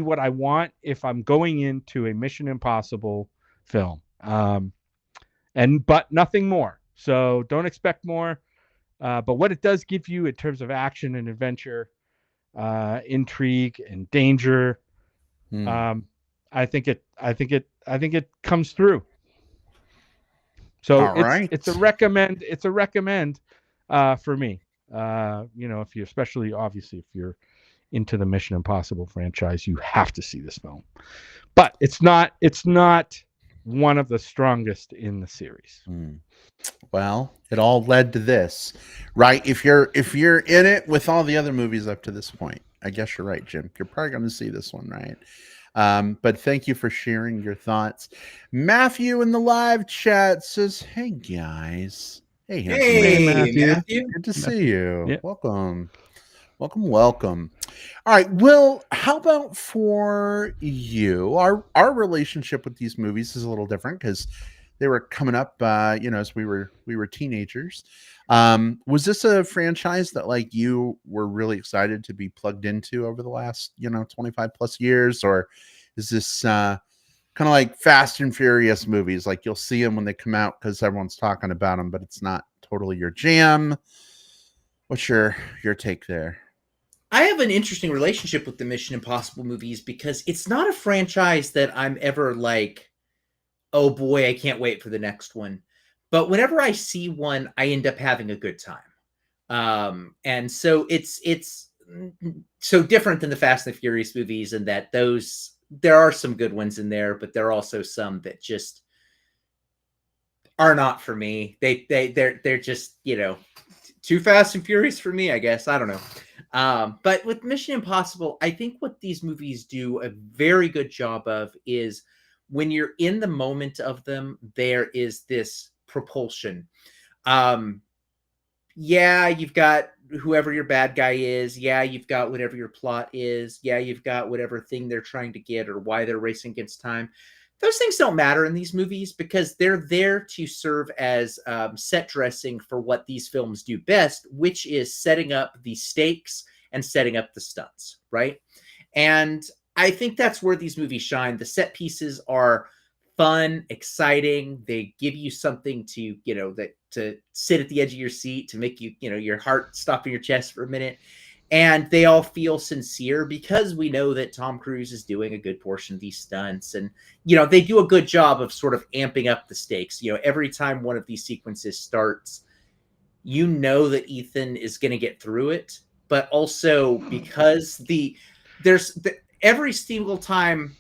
what I want if I'm going into a Mission Impossible film. But nothing more. So don't expect more. But what it does give you in terms of action and adventure, intrigue and danger, I think it comes through. So it's a recommend. It's a recommend for me. If you, especially obviously if you're into the Mission Impossible franchise, you have to see this film. But it's not one of the strongest in the series. Well, it all led to this, right? If you're in it with all the other movies up to this point, I guess you're right, Jim. You're probably going to see this one, right? But thank you for sharing your thoughts. Matthew in the live chat says, "Hey guys, hey Matthew. Good to see you. Yeah. Welcome. All right. Well, how about for you? Our relationship with these movies is a little different because they were coming up, as we were teenagers. Was this a franchise that like you were really excited to be plugged into over the last 25 plus years, or is this kind of like Fast and Furious movies? Like you'll see them when they come out because everyone's talking about them, but it's not totally your jam. What's your take there? I have an interesting relationship with the Mission Impossible movies because it's not a franchise that I'm ever like, oh boy, I can't wait for the next one. But whenever I see one, I end up having a good time. And so it's so different than the Fast and Furious movies in that there are some good ones in there, but there are also some that just are not for me. They're just, too Fast and Furious for me, I guess. I don't know. But with Mission Impossible, I think what these movies do a very good job of is when you're in the moment of them, there is this propulsion. Yeah, you've got whoever your bad guy is. Yeah, you've got whatever your plot is. Yeah, you've got whatever thing they're trying to get or why they're racing against time. Those things don't matter in these movies because they're there to serve as set dressing for what these films do best, which is setting up the stakes and setting up the stunts, right? And I think that's where these movies shine. The set pieces are fun, exciting. They give you something to, to sit at the edge of your seat, to make you, your heart stop in your chest for a minute. And they all feel sincere because we know that Tom Cruise is doing a good portion of these stunts. And, they do a good job of sort of amping up the stakes. Every time one of these sequences starts, that Ethan is going to get through it. But also because every single time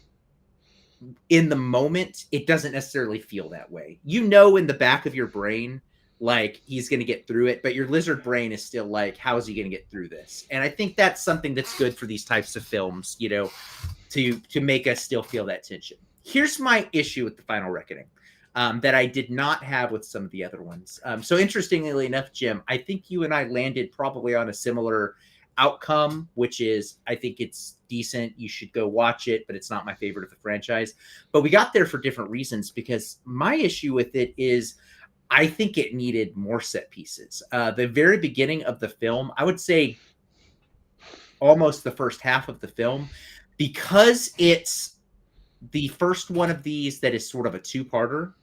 in the moment, it doesn't necessarily feel that way. In the back of your brain, like he's going to get through it, but your lizard brain is still like, how is he going to get through this? And I think that's something that's good for these types of films, to make us still feel that tension. Here's my issue with The Final Reckoning that I did not have with some of the other ones. So interestingly enough, Jim, I think you and I landed probably on a similar outcome, which is I think it's decent. You should go watch it, but it's not my favorite of the franchise. But we got there for different reasons because my issue with it is I think it needed more set pieces. The very beginning of the film, I would say almost the first half of the film, because it's the first one of these that is sort of a two-parter,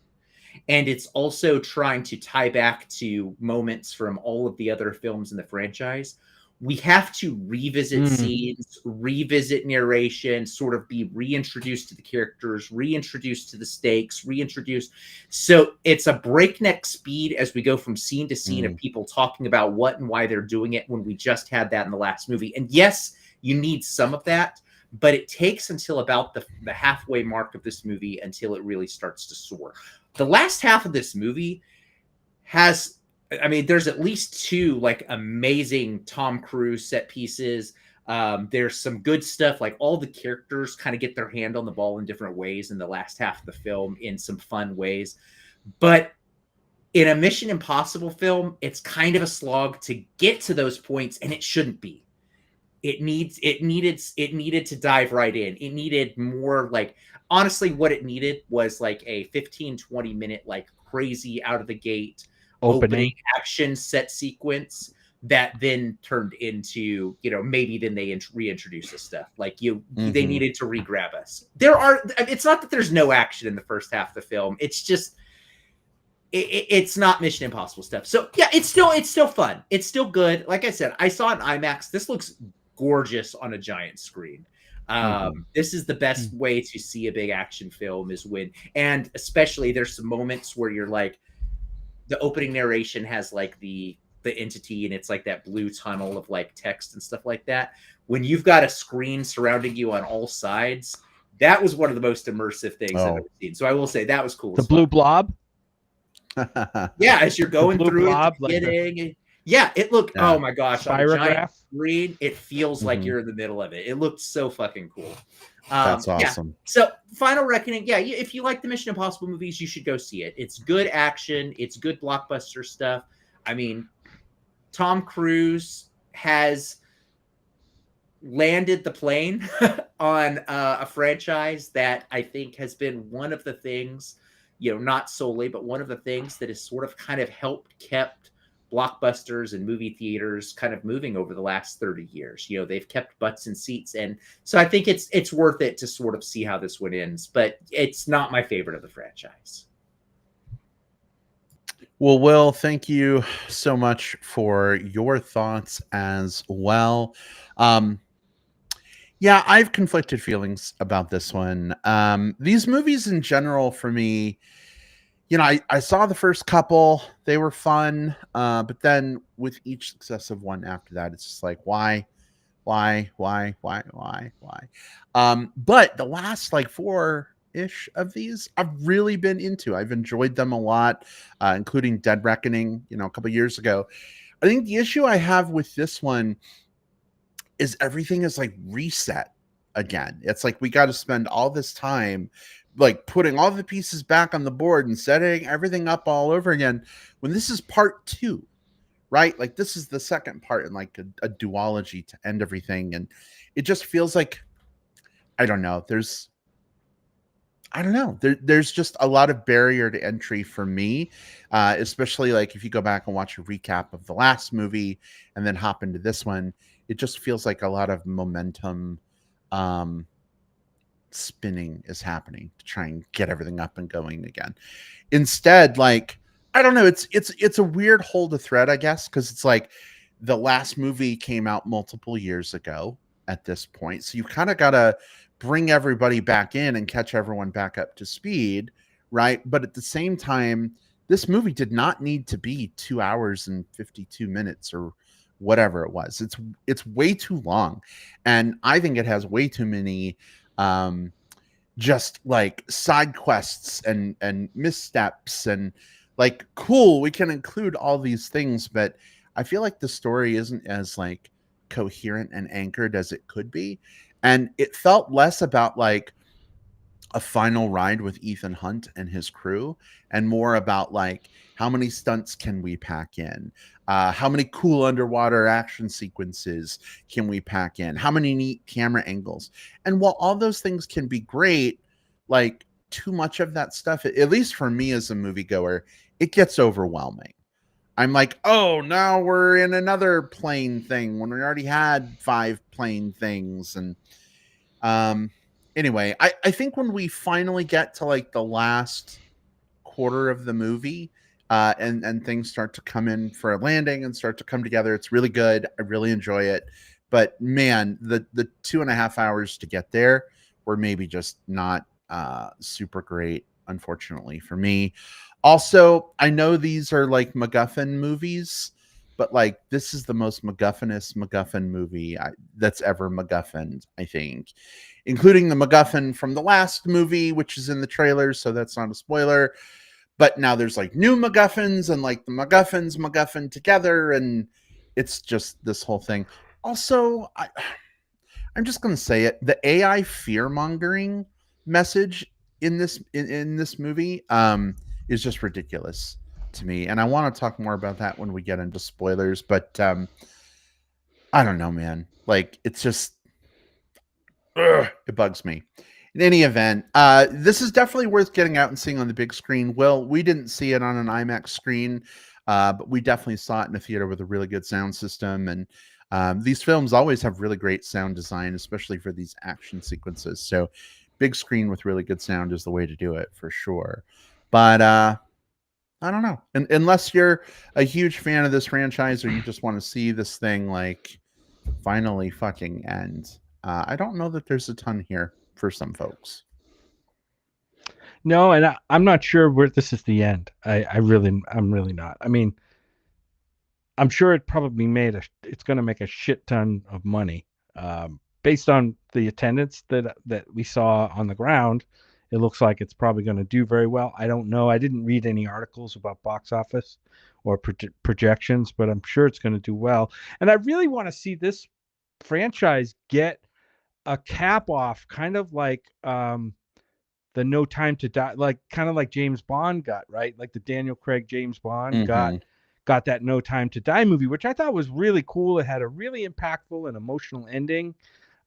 and it's also trying to tie back to moments from all of the other films in the franchise. We have to revisit scenes, revisit narration, sort of be reintroduced to the characters, reintroduced to the stakes, reintroduced. So it's a breakneck speed as we go from scene to scene of people talking about what and why they're doing it, when we just had that in the last movie. And yes, you need some of that, but it takes until about the halfway mark of this movie until it really starts to soar. The last half of this movie has, I mean, there's at least two like amazing Tom Cruise set pieces. There's some good stuff, like all the characters kind of get their hand on the ball in different ways in the last half of the film in some fun ways. But in a Mission Impossible film, it's kind of a slog to get to those points, and it shouldn't be. It needed to dive right in. It needed more, like, honestly, what it needed was like a 15-20 minute, like, crazy out of the gate opening action set sequence that then turned into, you know, maybe then they reintroduce this stuff. Like they needed to re-grab us. It's not that there's no action in the first half of the film. It's just, it's not Mission Impossible stuff. So yeah, it's still fun. It's still good. Like I said, I saw it in IMAX. This looks gorgeous on a giant screen. This is the best way to see a big action film, is when, and especially there's some moments where you're like, the opening narration has like the entity, and it's like that blue tunnel of like text and stuff like that. When you've got a screen surrounding you on all sides, that was one of the most immersive things I've ever seen. So I will say that was cool. The blue blob. Yeah, as you're going through it, like yeah, it looked, oh my gosh, on a giant screen, it feels like you're in the middle of it. It looked so fucking cool. That's awesome. Yeah. So Final Reckoning, yeah, if you like the Mission Impossible movies, you should go see it. It's good action. It's good blockbuster stuff. I mean, Tom Cruise has landed the plane on a franchise that I think has been one of the things, you know, not solely, but one of the things that has sort of kind of kept blockbusters and movie theaters kind of moving over the last 30 years. You know, they've kept butts in seats. And so I think it's worth it to sort of see how this one ends, but it's not my favorite of the franchise. Well, Will, thank you so much for your thoughts as well. Yeah, I have conflicted feelings about this one. These movies in general, for me, you know, I saw the first couple, they were fun. But then with each successive one after that, it's just like, why? But the last like four-ish of these, I've really been into. I've enjoyed them a lot, including Dead Reckoning, you know, a couple years ago. I think the issue I have with this one is everything is like reset again. It's like we got to spend all this time like putting all the pieces back on the board and setting everything up all over again, when this is part two, right? Like this is the second part in like a duology to end everything. And it just feels like, I don't know, there's just a lot of barrier to entry for me, especially like if you go back and watch a recap of the last movie and then hop into this one, it just feels like a lot of momentum spinning is happening to try and get everything up and going again. Instead, like, I don't know, it's a weird hole to thread, I guess, because it's like the last movie came out multiple years ago at this point, so you kind of got to bring everybody back in and catch everyone back up to speed, right? But at the same time, this movie did not need to be 2 hours and 52 minutes or whatever it was. It's way too long, and I think it has way too many just like side quests and missteps, and like, cool, we can include all these things, but I feel like the story isn't as like coherent and anchored as it could be. And it felt less about like a final ride with Ethan Hunt and his crew, and more about like, how many stunts can we pack in? How many cool underwater action sequences can we pack in? How many neat camera angles? And while all those things can be great, like too much of that stuff, at least for me as a moviegoer, it gets overwhelming. I'm like, oh, now we're in another plane thing when we already had 5 plane things. And anyway, I think when we finally get to like the last quarter of the movie, and things start to come in for a landing and start to come together, it's really good. I really enjoy it. But man, the 2.5 hours to get there were maybe just not super great, unfortunately for me. Also, I know these are like MacGuffin movies, but like this is the most MacGuffinest MacGuffin movie that's ever MacGuffined, I think, including the MacGuffin from the last movie, which is in the trailer, so that's not a spoiler. But now there's like new MacGuffins and like the MacGuffins MacGuffin together, and it's just this whole thing. Also, I'm just gonna say it: the AI fear mongering message in this movie is just ridiculous to me, and I want to talk more about that when we get into spoilers. But I don't know, man. Like, it's just it bugs me. In any event, this is definitely worth getting out and seeing on the big screen. Well, we didn't see it on an IMAX screen, but we definitely saw it in a theater with a really good sound system. And these films always have really great sound design, especially for these action sequences. So big screen with really good sound is the way to do it for sure. But I don't know. Unless you're a huge fan of this franchise or you just want to see this thing like finally fucking end, I don't know that there's a ton here for some folks. No, and I'm not sure where this is the end. I'm really not. I mean, I'm sure it probably it's going to make a shit ton of money, based on the attendance that we saw on the ground. It looks like it's probably going to do very well. I don't know. I didn't read any articles about box office or projections, but I'm sure it's going to do well. And I really want to see this franchise get a cap off, kind of like the No Time to Die, like kind of like James Bond got, right? Like the Daniel Craig James Bond got that No Time to Die movie, which I thought was really cool. It had a really impactful and emotional ending.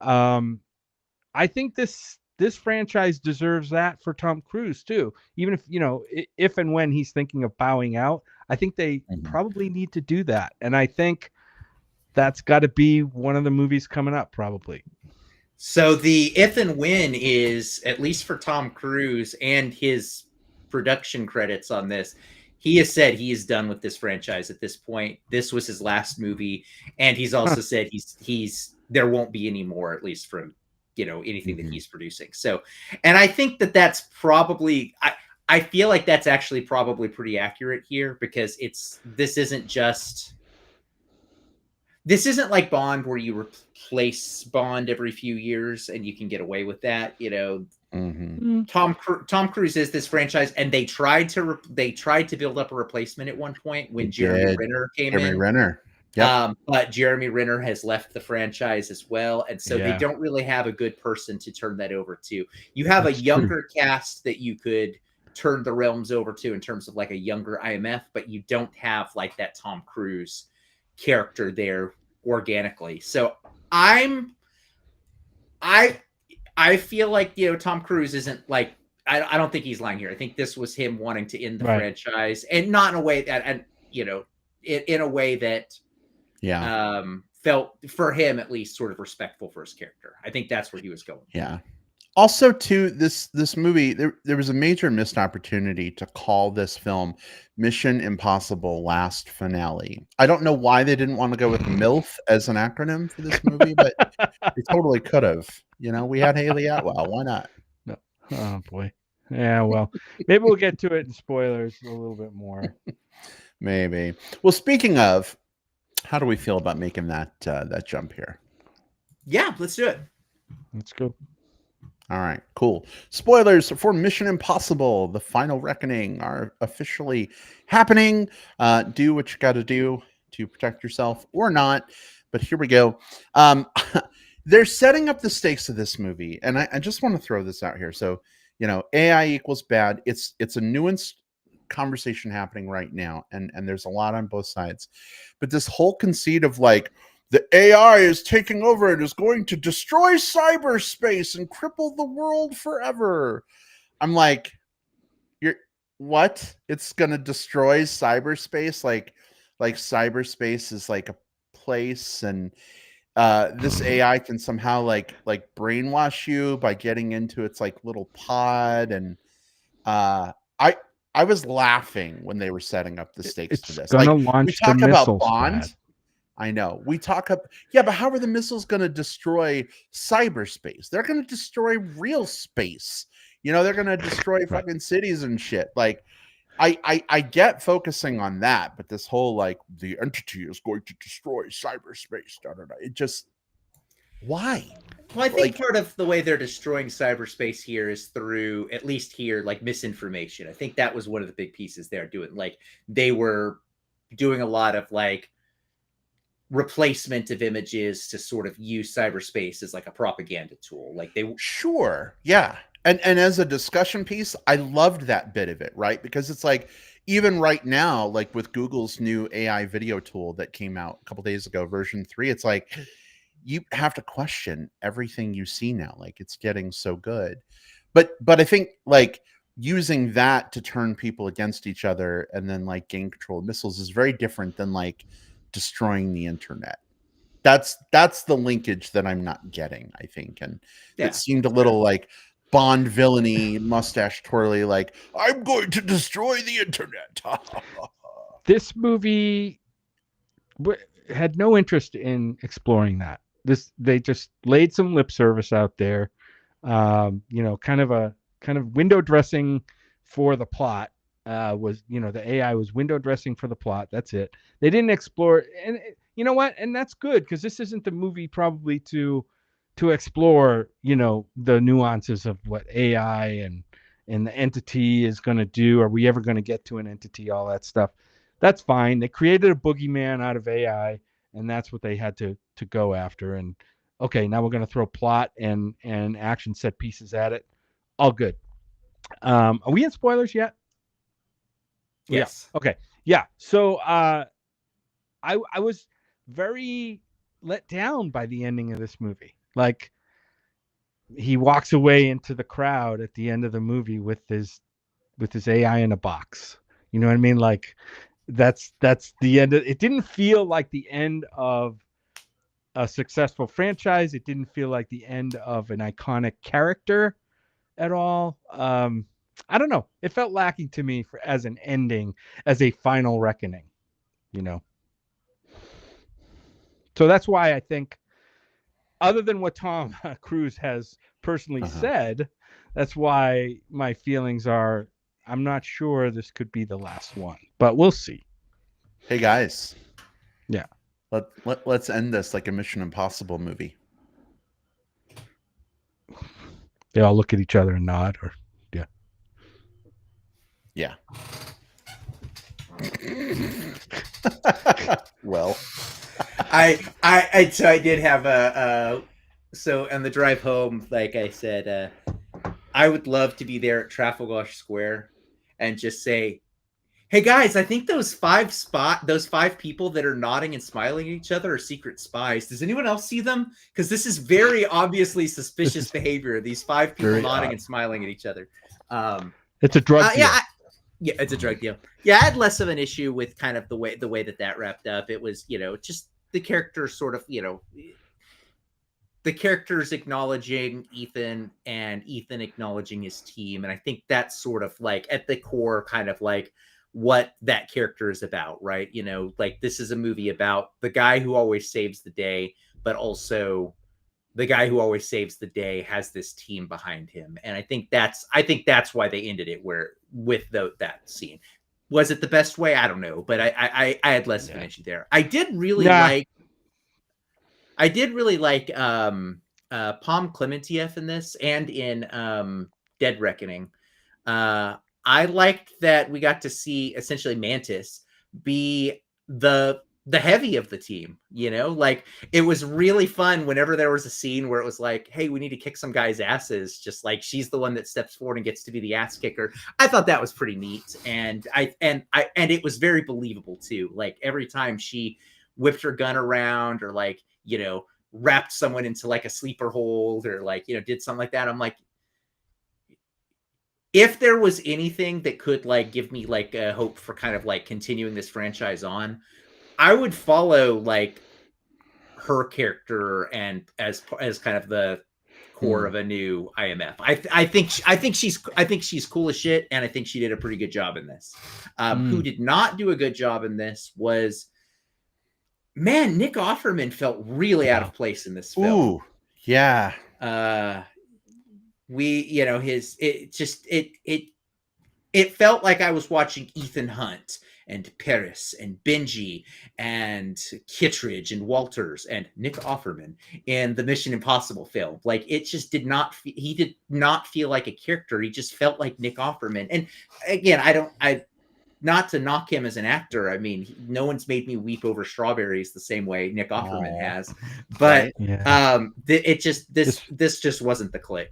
I think this franchise deserves that for Tom Cruise too. Even if, if and when he's thinking of bowing out, I think they probably need to do that. And I think that's got to be one of the movies coming up, probably. So the if and when is, at least for Tom Cruise and his production credits on this, he has said he is done with this franchise at this point. This was his last movie, and he's also said he's there won't be any more, at least from anything that he's producing. So, and I think that's probably I feel like that's actually probably pretty accurate here, because this isn't like Bond where you replace Bond every few years and you can get away with that. Tom Cruise is this franchise, and they tried to build up a replacement at one point when Jeremy Renner came in. Renner. Yep. But Jeremy Renner has left the franchise as well, and so they don't really have a good person to turn that over to. You have a younger cast that you could turn the realms over to in terms of like a younger IMF, but you don't have like that Tom Cruise character there organically. So I feel like Tom Cruise isn't like, I don't think he's lying here. I think this was him wanting to end the franchise, and not in a way that, and in a way that felt, for him at least, sort of respectful for his character. I think that's where he was going. Yeah. Also, too, this movie, there was a major missed opportunity to call this film Mission Impossible Last Finale. I don't know why they didn't want to go with MILF as an acronym for this movie, but they totally could have. We had Haley Atwell. Why not? No. Oh, boy. Yeah, well, maybe we'll get to it in spoilers a little bit more. Maybe. Well, speaking of, how do we feel about making that jump here? Yeah, let's do it. Let's go. All right, cool. Spoilers for Mission Impossible: The Final Reckoning are officially happening. Do what you got to do to protect yourself, or not. But here we go. They're setting up the stakes of this movie, and I just want to throw this out here. So, AI equals bad. It's a nuanced conversation happening right now, and there's a lot on both sides. But this whole conceit of like, the AI is taking over and is going to destroy cyberspace and cripple the world forever. I'm like, what? It's gonna destroy cyberspace? Like cyberspace is like a place, and this AI can somehow like brainwash you by getting into its like little pod, and uh I I was laughing when they were setting up the stakes for It's this. gonna Like, we launch the talk about missiles, Brad. Bond. I know. We talk up, yeah, but how are the missiles going to destroy cyberspace? They're going to destroy real space. They're going to destroy Right. fucking cities and shit. Like, I get focusing on that, but this whole like the entity is going to destroy cyberspace. Da, da, da, it just, why? Well, I think Like, part of the way they're destroying cyberspace here is through, at least here, like misinformation. I think that was one of the big pieces they're doing. Like they were doing a lot of like replacement of images to sort of use cyberspace as like a propaganda tool. Like they, sure, yeah. And as a discussion piece, I loved that bit of it, right? Because it's like, even right now, like with Google's new AI video tool that came out a couple days ago, version 3, it's like you have to question everything you see now. Like, it's getting so good. But I think like using that to turn people against each other and then like gain control of missiles is very different than like destroying the internet. That's the linkage that I'm not getting, I think. And yeah, it seemed a little like Bond villainy, mustache twirly, like, I'm going to destroy the internet. This movie had no interest in exploring that. They just laid some lip service out there, kind of window dressing for the plot. Was the AI was window dressing for the plot. That's it. They didn't explore, and you know what? And that's good, because this isn't the movie probably to explore the nuances of what AI and the entity is going to do. Are we ever going to get to an entity? All that stuff. That's fine. They created a boogeyman out of AI, and that's what they had to go after. And okay, now we're going to throw plot and action set pieces at it. All good. Are we in spoilers yet? yes. Yeah. Okay. Yeah. So I was very let down by the ending of this movie. Like, he walks away into the crowd at the end of the movie with his AI in a box. You know what I mean? Like, that's the end it didn't feel like the end of a successful franchise. It didn't feel like the end of an iconic character at all. I don't know. It felt lacking to me as an ending, as a final reckoning, you know. So that's why I think, other than what Tom Cruise has personally said, that's why my feelings are, I'm not sure this could be the last one, but we'll see. Hey guys, Yeah. let's end this like a Mission Impossible movie. They all look at each other and nod, or Yeah. Well, So I did have so on the drive home, like I said, I would love to be there at Trafalgar Square and just say, hey guys, I think those five people that are nodding and smiling at each other are secret spies. Does anyone else see them? Because this is very obviously suspicious behavior. These 5 people nodding and smiling at each other. It's a drug deal. Yeah, it's a drug deal. Yeah, I had less of an issue with kind of the way that wrapped up. It was, just the characters sort of, the characters acknowledging Ethan and Ethan acknowledging his team. And I think that's sort of like at the core kind of like what that character is about, right? Like, this is a movie about the guy who always saves the day, but also the guy who always saves the day has this team behind him. And I think that's why they ended it with that scene. Was it the best way? I don't know, but I had less of an issue there. I did really like Palm Clementieff in this, and in Dead Reckoning. I liked that we got to see essentially Mantis be the heavy of the team, like, it was really fun whenever there was a scene where it was like, hey, we need to kick some guys' asses, just like she's the one that steps forward and gets to be the ass kicker. I thought that was pretty neat, and it was very believable too. Like, every time she whipped her gun around, or like, wrapped someone into like a sleeper hold, or like, did something like that, I'm like, if there was anything that could like give me like a hope for kind of like continuing this franchise on, I would follow like her character and as kind of the core of a new IMF. I think she's cool as shit, and I think she did a pretty good job in this. Who did not do a good job in this was, man, Nick Offerman felt really out of place in this film. Ooh, yeah. It felt like I was watching Ethan Hunt and Paris and Benji and Kittredge and Walters and Nick Offerman in the Mission Impossible film. Like, it just did not feel like a character. He just felt like Nick Offerman. And again, not to knock him as an actor. I mean, no one's made me weep over strawberries the same way Nick Offerman has. But this just wasn't the click.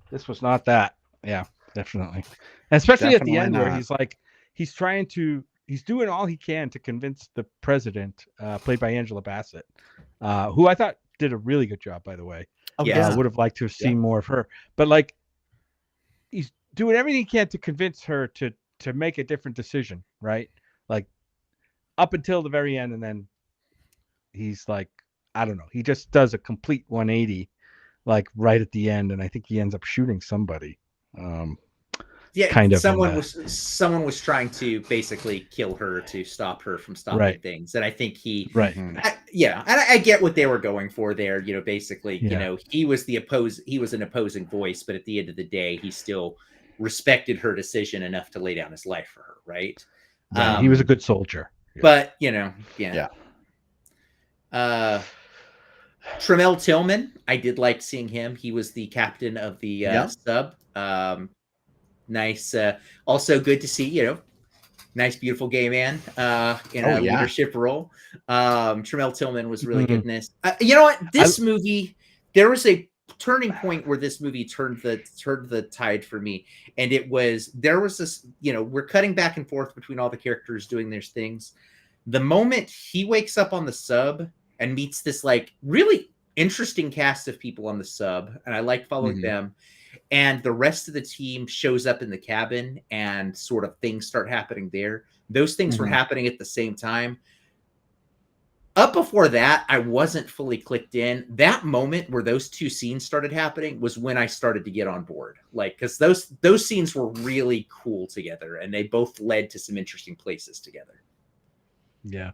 This was not that. Yeah, definitely. And especially at the end where he's like, he's doing all he can to convince the president, played by Angela Bassett, who I thought did a really good job, by the way. I would have liked to have seen more of her. But like, he's doing everything he can to convince her to make a different decision, right? Like, up until the very end, and then he's like, I don't know, he just does a complete 180, like right at the end, and I think he ends up shooting somebody. Someone was trying to basically kill her to stop her from stopping things, and I think he I get what they were going for there. You know, basically, you know, he was an opposing voice, but at the end of the day, he still respected her decision enough to lay down his life for her, right? He was a good soldier. But, you know, Tremel Tillman, I did like seeing him. He was the captain of the sub. Nice. Also good to see, you know, nice, beautiful gay man in a leadership role. Tremel Tillman was really good in this. You know what? This movie, there was a turning point where this movie turned the tide for me, and there was this, you know, we're cutting back and forth between all the characters doing their things. The moment he wakes up on the sub and meets this like really interesting cast of people on the sub, and I like following them, and the rest of the team shows up in the cabin and sort of things start happening there. Those things were happening at the same time. Up before that, I wasn't fully clicked in. That moment where those two scenes started happening was when I started to get on board. Like, because those scenes were really cool together, and they both led to some interesting places together. Yeah.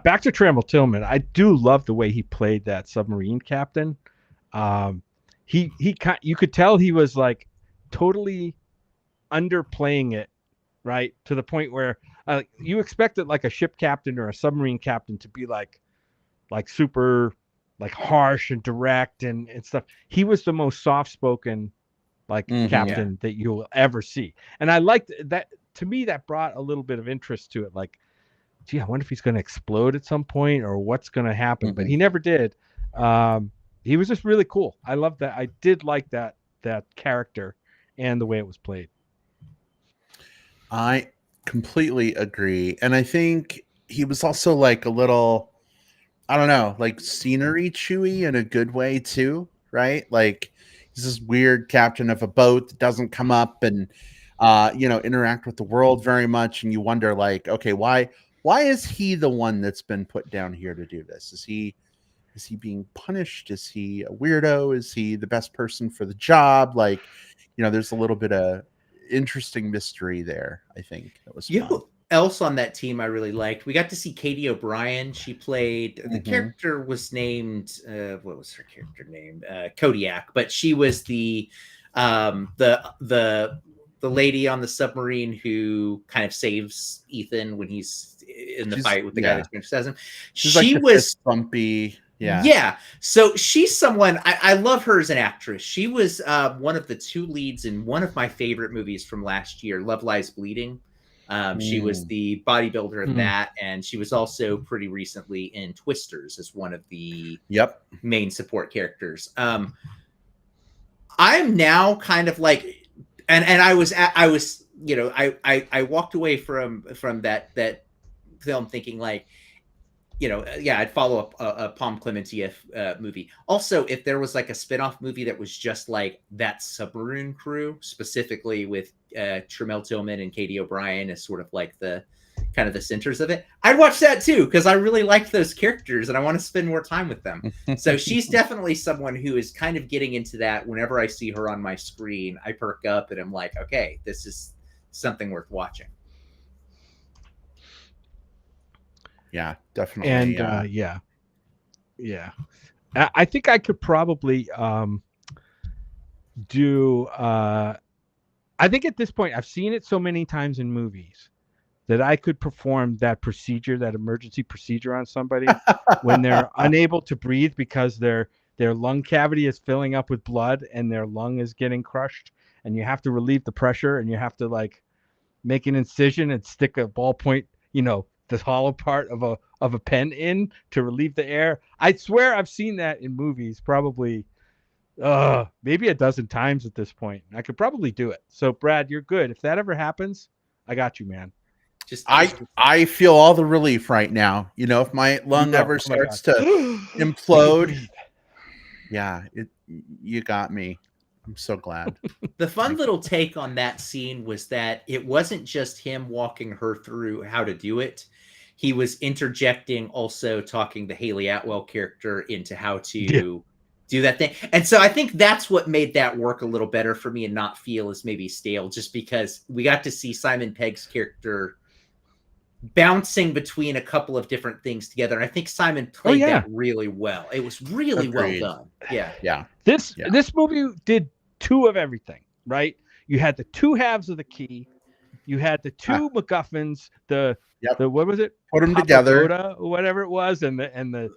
Back to Tremel Tillman. I do love the way he played that submarine captain. You could tell he was like totally underplaying it, right? To the point where you expected like a ship captain or a submarine captain to be like super like harsh and direct and stuff. He was the most soft-spoken like captain that you'll ever see. And I liked that. To me, that brought a little bit of interest to it. Like, gee, I wonder if he's going to explode at some point or what's going to happen. But he never did. He was just really cool. I love that. I did like that character and the way it was played. I completely agree. And I think he was also like a little, I don't know, like scenery chewy in a good way too, right? Like, he's this weird captain of a boat that doesn't come up and interact with the world very much, and you wonder like, okay, why is he the one that's been put down here to do this? Is he being punished? Is he a weirdo? Is he the best person for the job? Like, you know, there's a little bit of interesting mystery there. I think that was fun. Who else on that team I really liked? We got to see Katie O'Brien. She played the character was named what was her character name? Kodiak, but she was the lady on the submarine who kind of saves Ethan when he's in the fight with the guy that says him. She was bumpy. Yeah. So she's someone I love her as an actress. She was one of the two leads in one of my favorite movies from last year, Love Lies Bleeding. She was the bodybuilder in that, and she was also pretty recently in Twisters as one of the main support characters. I'm now kind of like, and I was you know, I walked away from that film thinking like, I'd follow up a Palm Clementieff movie. Also, if there was like a spin-off movie that was just like that submarine crew, specifically with Tremel Tillman and Katie O'Brien as sort of like the kind of the centers of it, I'd watch that too, because I really like those characters and I want to spend more time with them. So she's definitely someone who is kind of getting into that. Whenever I see her on my screen, I perk up and I'm like, okay, this is something worth watching. Yeah, definitely. And yeah. I think I could probably do. I think at this point, I've seen it so many times in movies that I could perform that procedure, that emergency procedure on somebody when they're unable to breathe because their lung cavity is filling up with blood and their lung is getting crushed, and you have to relieve the pressure, and you have to like make an incision and stick a ballpoint, the hollow part of a pen in to relieve the air. I swear I've seen that in movies probably maybe a dozen times at this point. I could probably do it. So Brad, you're good. If that ever happens, I got you, man. I feel all the relief right now. If my lung ever starts to implode, yeah, you got me. I'm so glad. The fun little take on that scene was that it wasn't just him walking her through how to do it. He was interjecting, also talking the Haley Atwell character into how to do that thing. And so I think that's what made that work a little better for me and not feel as maybe stale, just because we got to see Simon Pegg's character bouncing between a couple of different things together. And I think Simon played that really well. It was really well done. Yeah. Yeah. This movie did two of everything, right? You had the two halves of the key. You had the two MacGuffins, the what was it? Put them together, or whatever it was, and the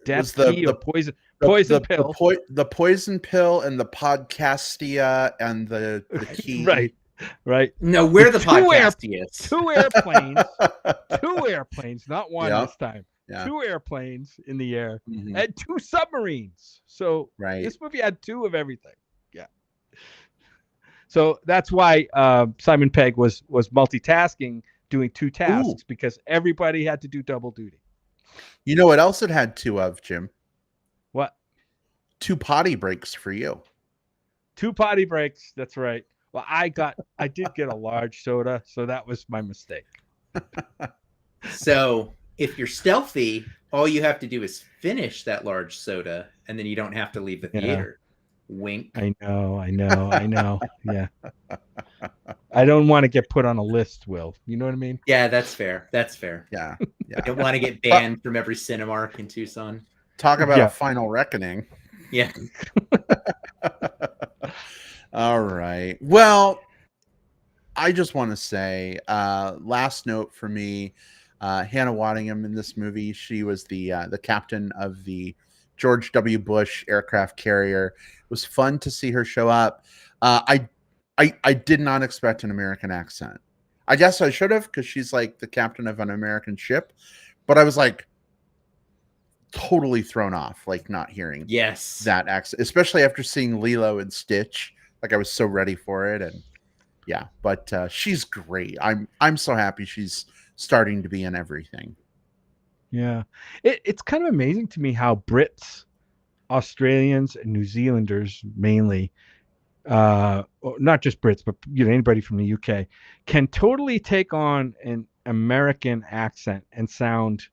death key or poison pill. The poison pill and the podcastia and the key. Right. No, we're the podcastias. Two airplanes, not one this time. Yeah. 2 airplanes in the air and 2 submarines. So this movie had 2 of everything. Yeah. So that's why Simon Pegg was multitasking, doing 2 tasks, because everybody had to do double duty. You know what else it had 2 of, Jim? What? 2 potty breaks for you. 2 potty breaks. That's right. Well, I did get a large soda, so that was my mistake. So if you're stealthy, all you have to do is finish that large soda, and then you don't have to leave the theater. Wink. I know. Yeah. I don't want to get put on a list, Will. You know what I mean? Yeah, that's fair. Yeah. I don't want to get banned from every Cinemark in Tucson. Talk about a final reckoning. Yeah. All right. Well, I just want to say, last note for me, Hannah Waddingham in this movie, she was the captain of the George W. Bush aircraft carrier. It was fun to see her show up. I did not expect an American accent. I guess I should have, because she's like the captain of an American ship. But I was like totally thrown off, like not hearing that accent, especially after seeing Lilo and Stitch. Like I was so ready for it, and but she's great. I'm so happy she's starting to be in everything. Yeah, it's kind of amazing to me how Brits, Australians, and New Zealanders mainly, not just Brits, but anybody from the UK, can totally take on an American accent and sound,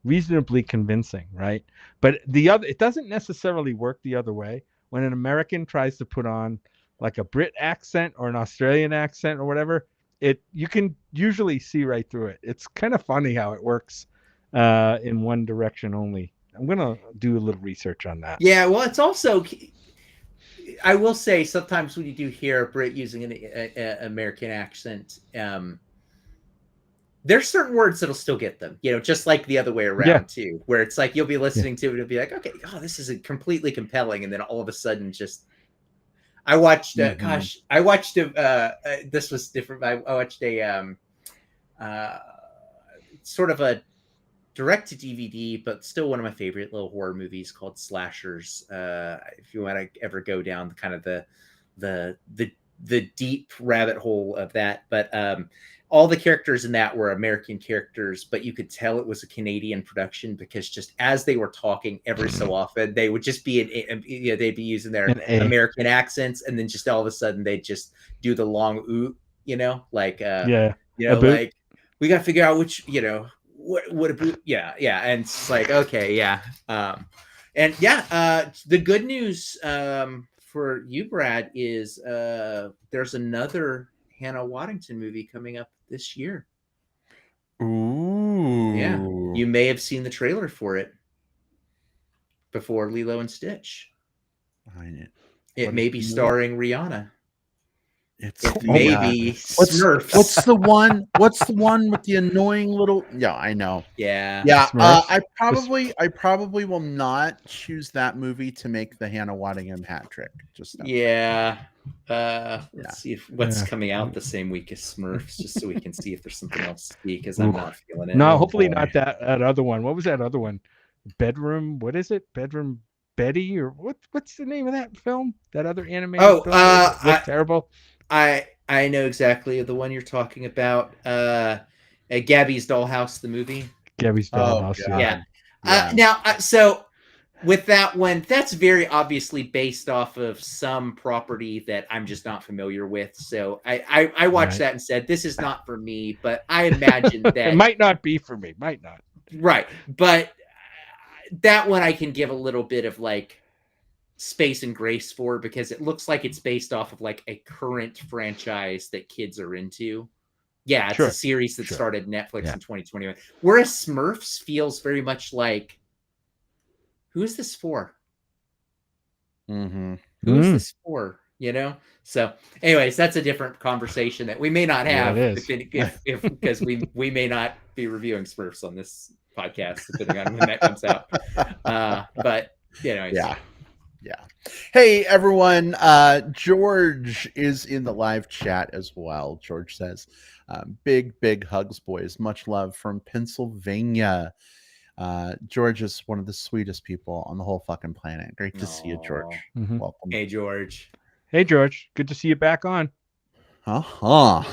reasonably convincing, right? But it doesn't necessarily work the other way. When an American tries to put on like a Brit accent or an Australian accent or whatever, you can usually see right through it. It's kind of funny how it works in one direction only. I'm going to do a little research on that. Yeah, well, it's also, I will say, sometimes when you do hear a Brit using an American accent, there's certain words that'll still get them, just like the other way around too, where it's like you'll be listening to it and be like, okay, this is completely compelling, and then all of a sudden, I watched this was different. I watched a sort of a direct to DVD, but still one of my favorite little horror movies called Slashers. If you want to ever go down kind of the deep rabbit hole of that, but all the characters in that were American characters, but you could tell it was a Canadian production because just as they were talking every so often, they would just be they'd be using their American accents, and then just all of a sudden they'd just do the long oot, like like we got to figure out which, what a boot, and it's like, okay, and the good news for you, Brad, is there's another Hannah Waddington movie coming up this year. Ooh. Yeah. You may have seen the trailer for it before Lilo and Stitch. It may be starring Rihanna. It may be Smurfs. What's the one with the annoying little? Yeah, I know. Yeah. I probably will not choose that movie to make the Hannah Waddingham hat trick. Just let's see what's coming out the same week as Smurfs, just so we can see if there's something else to see, because I'm not feeling it. No, hopefully not that other one. What was that other one? Bedroom? What is it? Bedroom Betty, or what's the name of that film? That other animated film? Looks terrible. I know exactly the one you're talking about. Gabby's Dollhouse, the movie. Gabby's Dollhouse. Now, so with that one, that's very obviously based off of some property that I'm just not familiar with. So I watched that and said, this is not for me, but I imagine that it might not be for me. Might not. Right. But that one I can give a little bit of like space and grace for, because it looks like it's based off of like a current franchise that kids are into. Yeah, it's a series that started Netflix in 2021. Whereas Smurfs feels very much like, who is this for? Mm-hmm. Who is this for? So anyways, that's a different conversation that we may not have if because we may not be reviewing Smurfs on this podcast, depending on when that comes out. But Hey everyone, George is in the live chat as well. George says, big hugs, boys, much love from Pennsylvania. George is one of the sweetest people on the whole fucking planet. Great to see you, George. Mm-hmm. Welcome. Hey George. Good to see you back on. All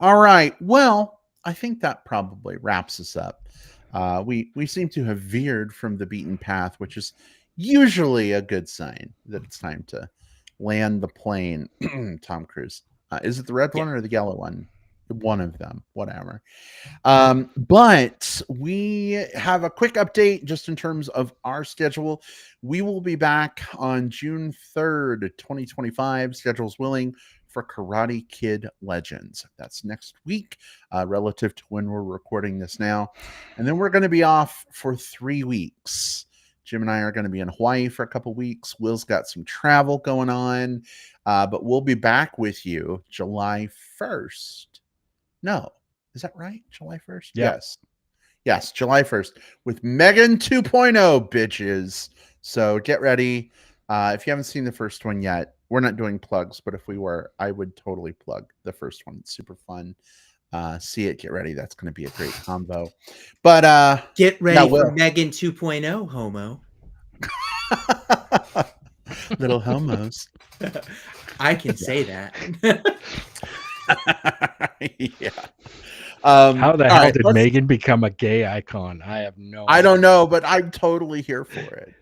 right, well, I think that probably wraps us up. We seem to have veered from the beaten path, which is usually a good sign that it's time to land the plane. Tom Cruise. Is it the red one or the yellow one? One of them, whatever. But we have a quick update just in terms of our schedule. We will be back on June 3rd, 2025, schedules willing, for Karate Kid Legends. That's next week, relative to when we're recording this now. And then we're going to be off for 3 weeks. Jim and I are going to be in Hawaii for a couple weeks. Will's got some travel going on, but we'll be back with you July 1st. No, is that right? July 1st? Yeah. Yes, July 1st with Megan 2.0, bitches. So get ready. If you haven't seen the first one yet, we're not doing plugs, but if we were, I would totally plug the first one. It's super fun. See it, get ready. That's going to be a great combo. But get ready for Megan 2.0, homo. Little homos. I can say that. Yeah. How the hell did Megan become a gay icon? I have no idea. I don't know, but I'm totally here for it.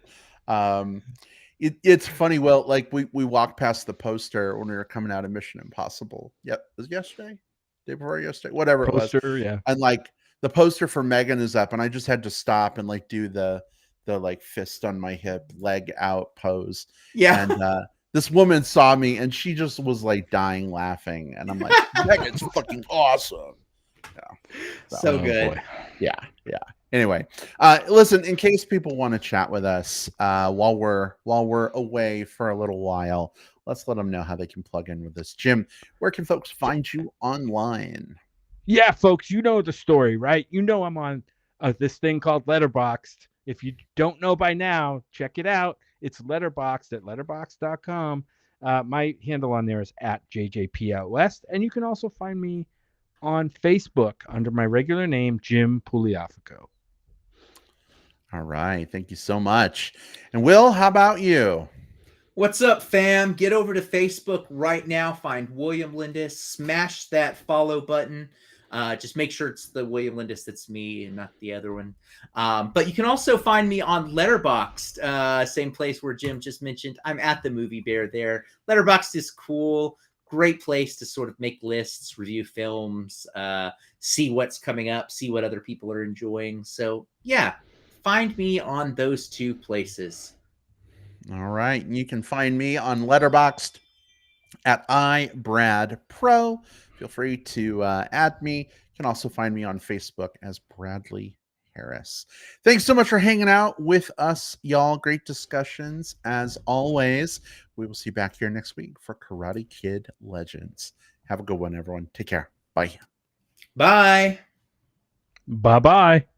It's funny. Well, like we walked past the poster when we were coming out of Mission Impossible. Yep, it was yesterday, day before yesterday, whatever poster, it was. Yeah. And like the poster for Megan is up, and I just had to stop and like do the like fist on my hip, leg out pose. Yeah. And this woman saw me and she just was like dying laughing. And I'm like, Megan's fucking awesome. Yeah. So good. Boy. Yeah. Anyway, listen, in case people want to chat with us while we're away for a little while, let's let them know how they can plug in with us. Jim, where can folks find you online? Yeah, folks, you know the story, right? You know I'm on this thing called Letterboxd. If you don't know by now, check it out. It's Letterboxd at letterboxd.com. My handle on there is at JJPOutWest. And you can also find me on Facebook under my regular name, Jim Pugliafico. All right. Thank you so much. And Will, how about you? What's up, fam? Get over to Facebook right now. Find William Lindis. Smash that follow button. Just make sure it's the William Lindis that's me and not the other one. But you can also find me on Letterboxd, same place where Jim just mentioned. I'm at the Movie Bear there. Letterboxd is cool. Great place to sort of make lists, review films, see what's coming up, see what other people are enjoying. So yeah, find me on those two places. All right. You can find me on Letterboxd at iBradPro. Feel free to add me. You can also find me on Facebook as Bradley Harris. Thanks so much for hanging out with us, y'all. Great discussions as always. We will see you back here next week for Karate Kid Legends. Have a good one, everyone. Take care. Bye. Bye. Bye-bye.